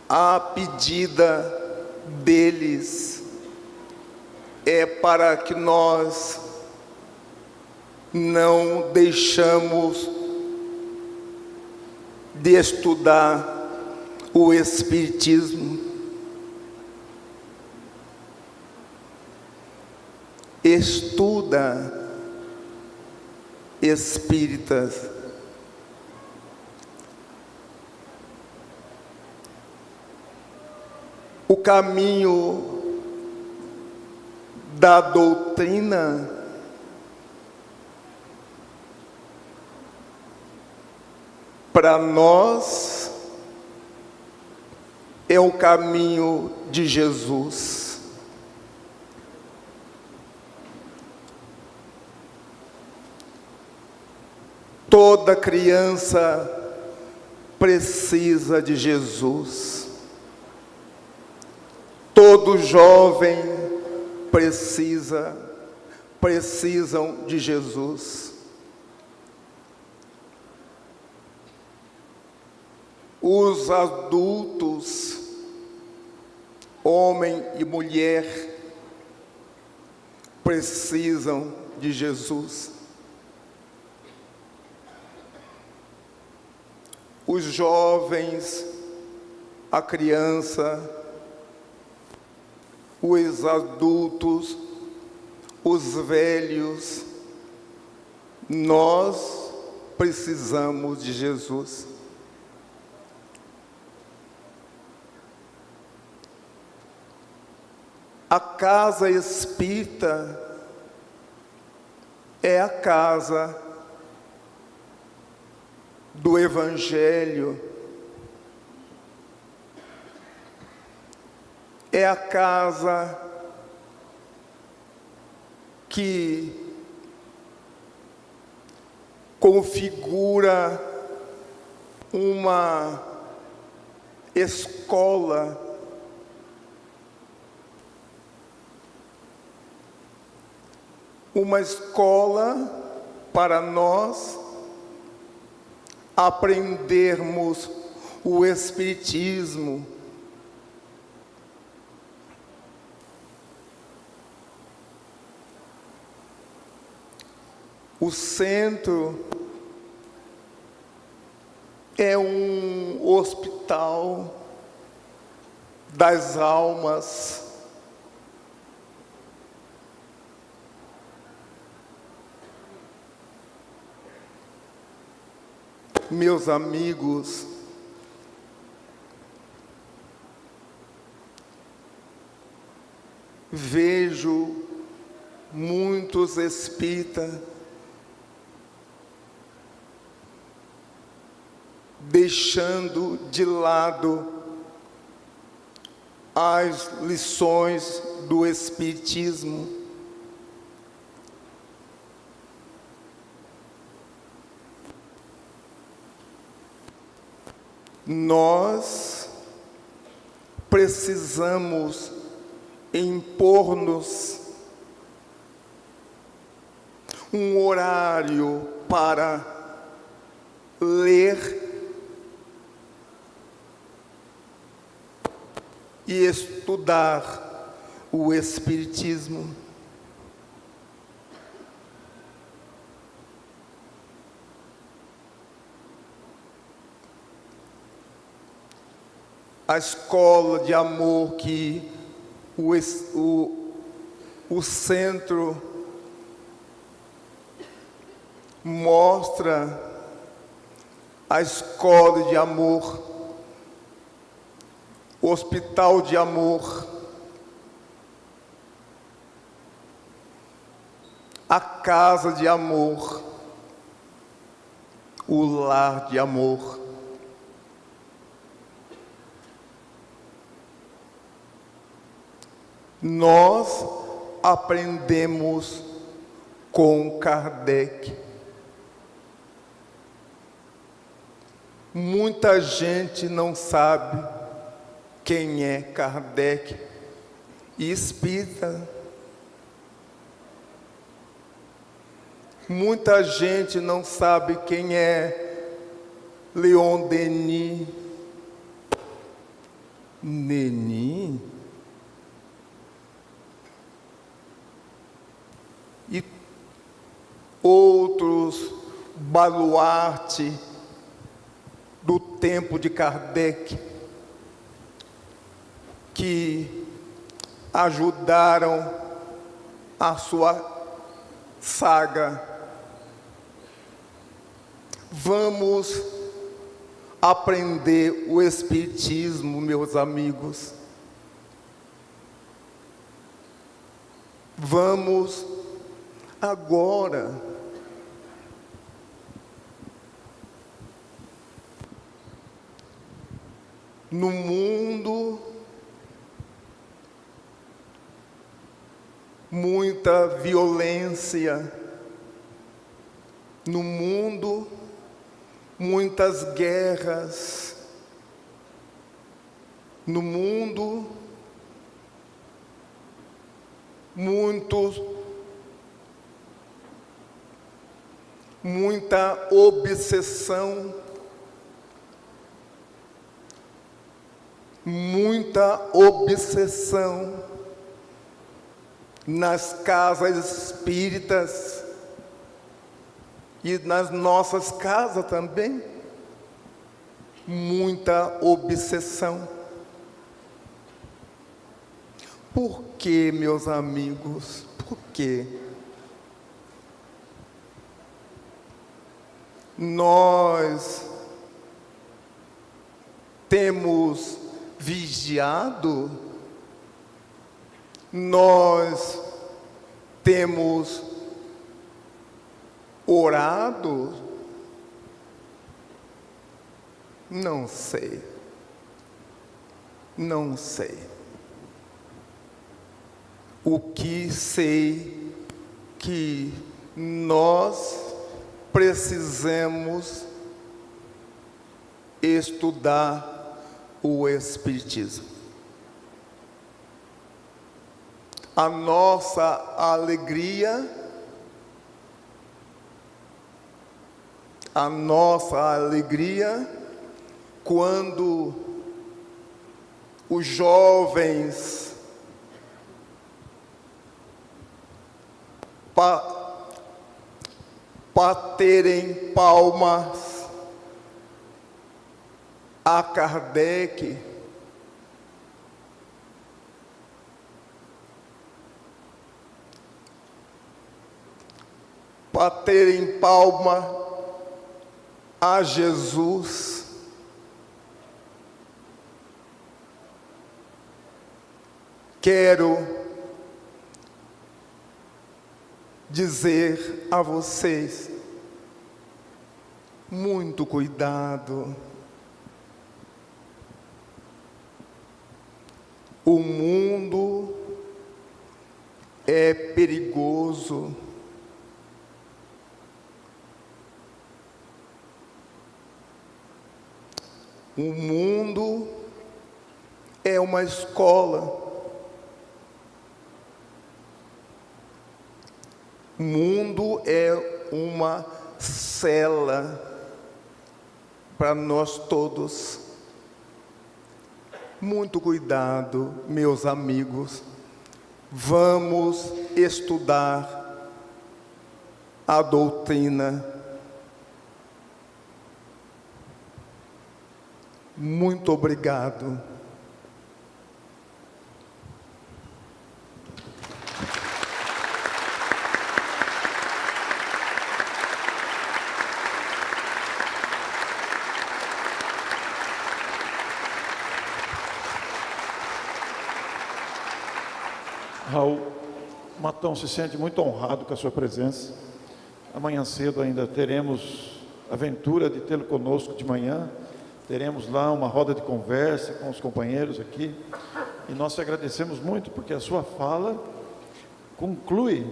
a pedida deles é para que nós não deixamos de estudar o Espiritismo. Estuda, espíritas. O caminho da doutrina para nós é o caminho de Jesus. Toda criança precisa de Jesus. Todo jovem precisam de Jesus. Os adultos, homem e mulher, precisam de Jesus. Os jovens, a criança, os adultos, os velhos, nós precisamos de Jesus. A casa espírita é a casa do Evangelho, é a casa que configura uma escola para nós aprendermos o Espiritismo. O centro é um hospital das almas. Meus amigos, vejo muitos espíritas deixando de lado as lições do Espiritismo. Nós precisamos impor-nos um horário para ler e estudar o Espiritismo. A escola de amor que o centro mostra, a escola de amor, o hospital de amor, a casa de amor, o lar de amor. Nós aprendemos com Kardec. Muita gente não sabe quem é Kardec e espírita. Muita gente não sabe quem é Leon Denis. Denis? E outros baluarte do tempo de Kardec que ajudaram a sua saga. Vamos aprender o Espiritismo, meus amigos. Vamos agora no mundo muita violência, no mundo muitas guerras, no mundo muita obsessão, nas casas espíritas e nas nossas casas também, muita obsessão. Por que, meus amigos? Por quê? Nós temos vigiado, nós temos orado, não sei. O que sei que nós precisamos estudar o Espiritismo. A nossa alegria, quando os jovens baterem palmas a Kardec, baterem palma a Jesus, quero dizer a vocês, muito cuidado. O mundo é perigoso. O mundo é uma escola. O mundo é uma cela para nós todos. Muito cuidado, meus amigos. Vamos estudar a doutrina. Muito obrigado. Raul Matão se sente muito honrado com a sua presença. Amanhã cedo ainda teremos a aventura de tê-lo conosco de manhã. Teremos lá uma roda de conversa com os companheiros aqui. E nós te agradecemos muito, porque a sua fala conclui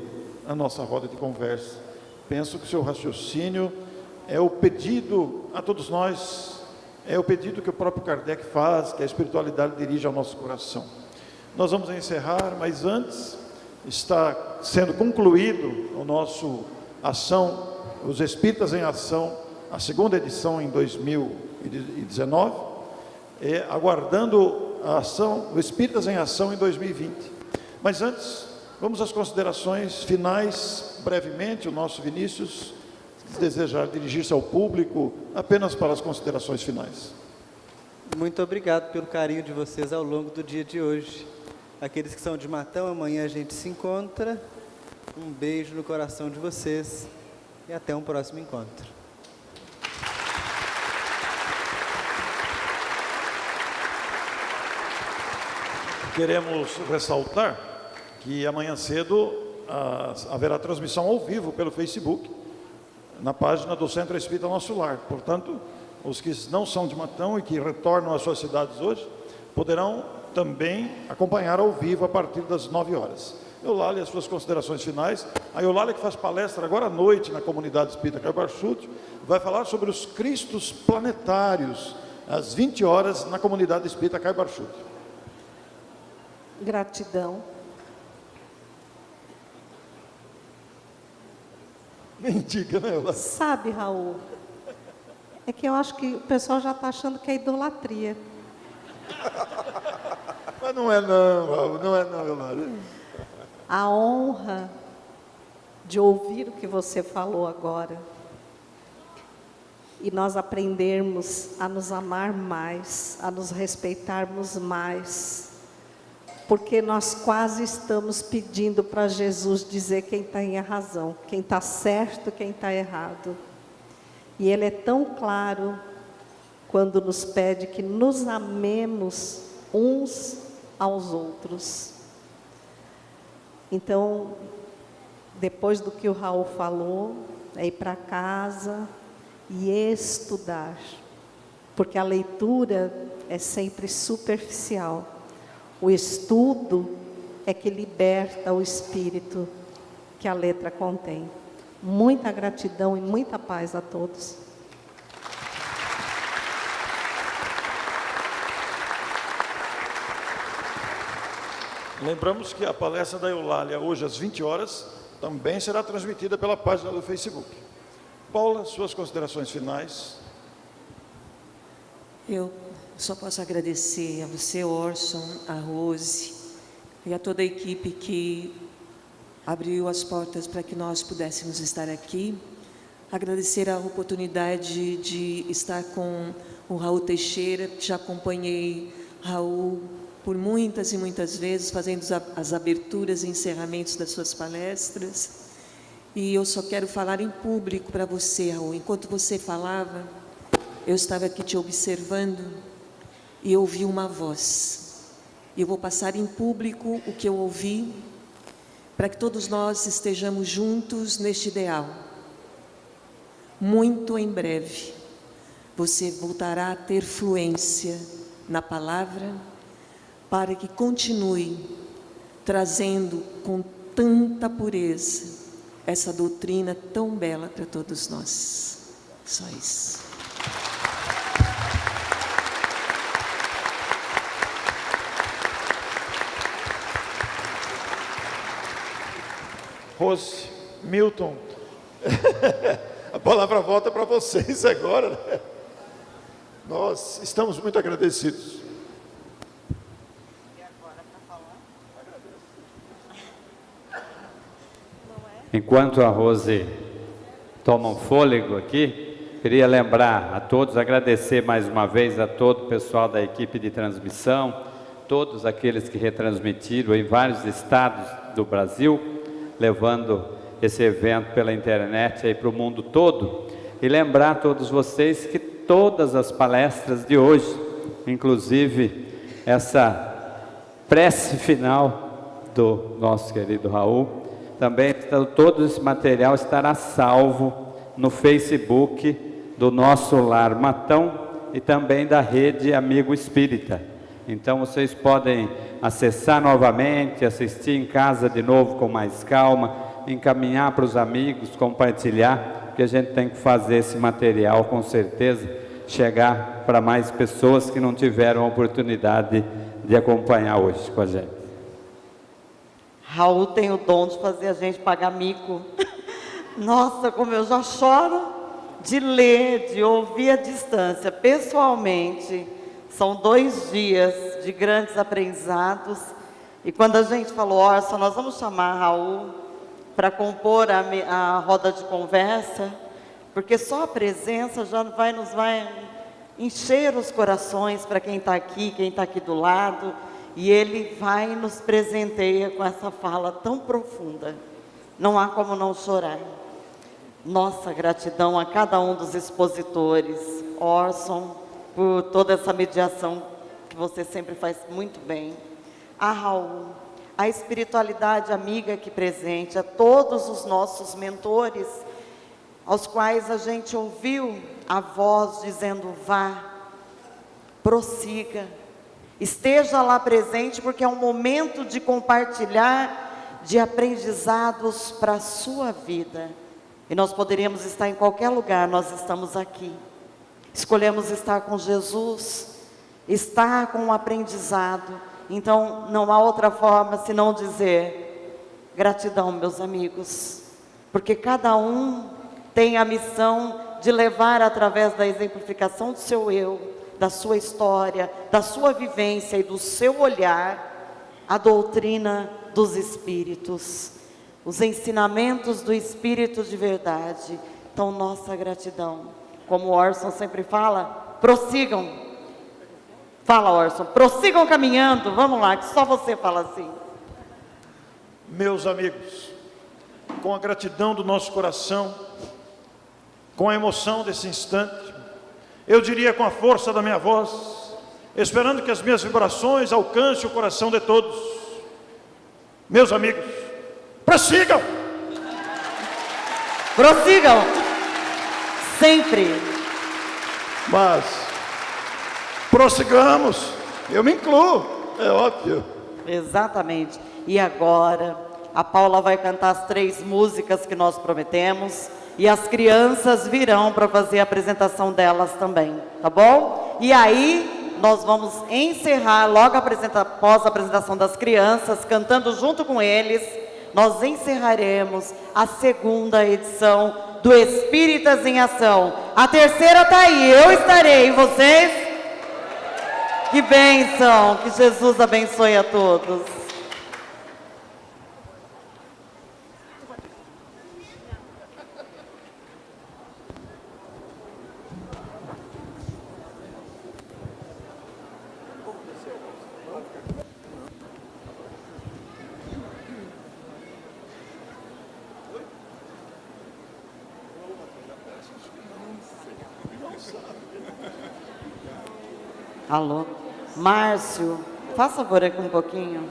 a nossa roda de conversa. Penso que o seu raciocínio é o pedido a todos nós É o pedido que o próprio Kardec faz, que a espiritualidade dirige ao nosso coração. Nós vamos encerrar, mas antes está sendo concluído o nosso ação, os Espíritas em Ação, a segunda edição em 2019, aguardando a ação, o Espíritas em Ação em 2020. Mas antes, vamos às considerações finais, brevemente. O nosso Vinícius, se desejar dirigir-se ao público, apenas para as considerações finais. Muito obrigado pelo carinho de vocês ao longo do dia de hoje. Aqueles que são de Matão, amanhã a gente se encontra. Um beijo no coração de vocês e até um próximo encontro. Queremos ressaltar que amanhã cedo haverá transmissão ao vivo pelo Facebook, na página do Centro Espírita Nosso Lar. Portanto, os que não são de Matão e que retornam às suas cidades hoje, poderão também acompanhar ao vivo a partir das 9 horas. Eulália, as suas considerações finais. A Eulália, que faz palestra agora à noite na comunidade espírita Caio Barçutti, vai falar sobre os Cristos planetários, às 20 horas, na comunidade espírita Caio Barçutti. Gratidão. Mendiga, né, Eulália? Sabe, Raul, é que eu acho que o pessoal já está achando que é idolatria. Mas não é não, Raul, não é não, Eulália. A honra de ouvir o que você falou agora e nós aprendermos a nos amar mais, a nos respeitarmos mais, porque nós quase estamos pedindo para Jesus dizer quem está em razão, quem está certo, quem está errado. E Ele é tão claro quando nos pede que nos amemos uns aos outros. Então, depois do que o Raul falou, é ir para casa e estudar, porque a leitura é sempre superficial. O estudo é que liberta o espírito que a letra contém. Muita gratidão e muita paz a todos. Lembramos que a palestra da Eulália, hoje às 20 horas, também será transmitida pela página do Facebook. Paula, suas considerações finais. Eu só posso agradecer a você, Orson, a Rose e a toda a equipe que abriu as portas para que nós pudéssemos estar aqui. Agradecer a oportunidade de estar com o Raul Teixeira, que já acompanhei Raul por muitas e muitas vezes, fazendo as aberturas e encerramentos das suas palestras. E eu só quero falar em público para você, Raul. Enquanto você falava, eu estava aqui te observando e ouvi uma voz. E eu vou passar em público o que eu ouvi, para que todos nós estejamos juntos neste ideal. Muito em breve, você voltará a ter fluência na palavra, para que continue trazendo com tanta pureza essa doutrina tão bela para todos nós. Só isso. Rose, Milton, a palavra volta para vocês agora, né? Nós estamos muito agradecidos. Enquanto a Rose toma um fôlego aqui, queria lembrar a todos, agradecer mais uma vez a todo o pessoal da equipe de transmissão, todos aqueles que retransmitiram em vários estados do Brasil, levando esse evento pela internet aí para o mundo todo, e lembrar a todos vocês que todas as palestras de hoje, inclusive essa prece final do nosso querido Raul, também todo esse material estará salvo no Facebook do Nosso Lar Matão e também da Rede Amigo Espírita. Então vocês podem acessar novamente, assistir em casa de novo com mais calma, encaminhar para os amigos, compartilhar, porque a gente tem que fazer esse material com certeza chegar para mais pessoas que não tiveram a oportunidade de acompanhar hoje com a gente. Raul tem o dom de fazer a gente pagar mico. Nossa, como eu já choro de ler, de ouvir à distância. Pessoalmente, são 2 dias de grandes aprendizados. E quando a gente falou, Orson, nós vamos chamar Raul para compor a roda de conversa, porque só a presença já nos vai encher os corações para quem está aqui do lado, e ele vai nos presentear com essa fala tão profunda. Não há como não chorar. Nossa gratidão a cada um dos expositores, Orson, por toda essa mediação que você sempre faz muito bem, a Raul, a espiritualidade amiga aqui presente, a todos os nossos mentores, aos quais a gente ouviu a voz dizendo: vá, prossiga, esteja lá presente, porque é um momento de compartilhar de aprendizados para a sua vida. E nós poderíamos estar em qualquer lugar, nós estamos aqui. Escolhemos estar com Jesus, estar com o aprendizado. Então, não há outra forma senão dizer gratidão, meus amigos, porque cada um tem a missão de levar, através da exemplificação do seu eu, da sua história, da sua vivência e do seu olhar, a doutrina dos Espíritos, os ensinamentos do Espírito de verdade. Então, nossa gratidão. Como o Orson sempre fala, prossigam. Fala, Orson, prossigam caminhando. Vamos lá, que só você fala assim. Meus amigos, com a gratidão do nosso coração, com a emoção desse instante, eu diria com a força da minha voz, esperando que as minhas vibrações alcancem o coração de todos. Meus amigos, prossigam! Prossigam! Sempre! Mas, prossigamos, eu me incluo, é óbvio. Exatamente. E agora, a Paula vai cantar as 3 músicas que nós prometemos, e as crianças virão para fazer a apresentação delas também, tá bom? E aí, nós vamos encerrar, logo após a apresentação das crianças, cantando junto com eles, nós encerraremos a 2ª edição do Espíritas em Ação. A 3ª está aí, eu estarei, e vocês? Que bênção, que Jesus abençoe a todos. Alô? Márcio, faça favor aqui um pouquinho.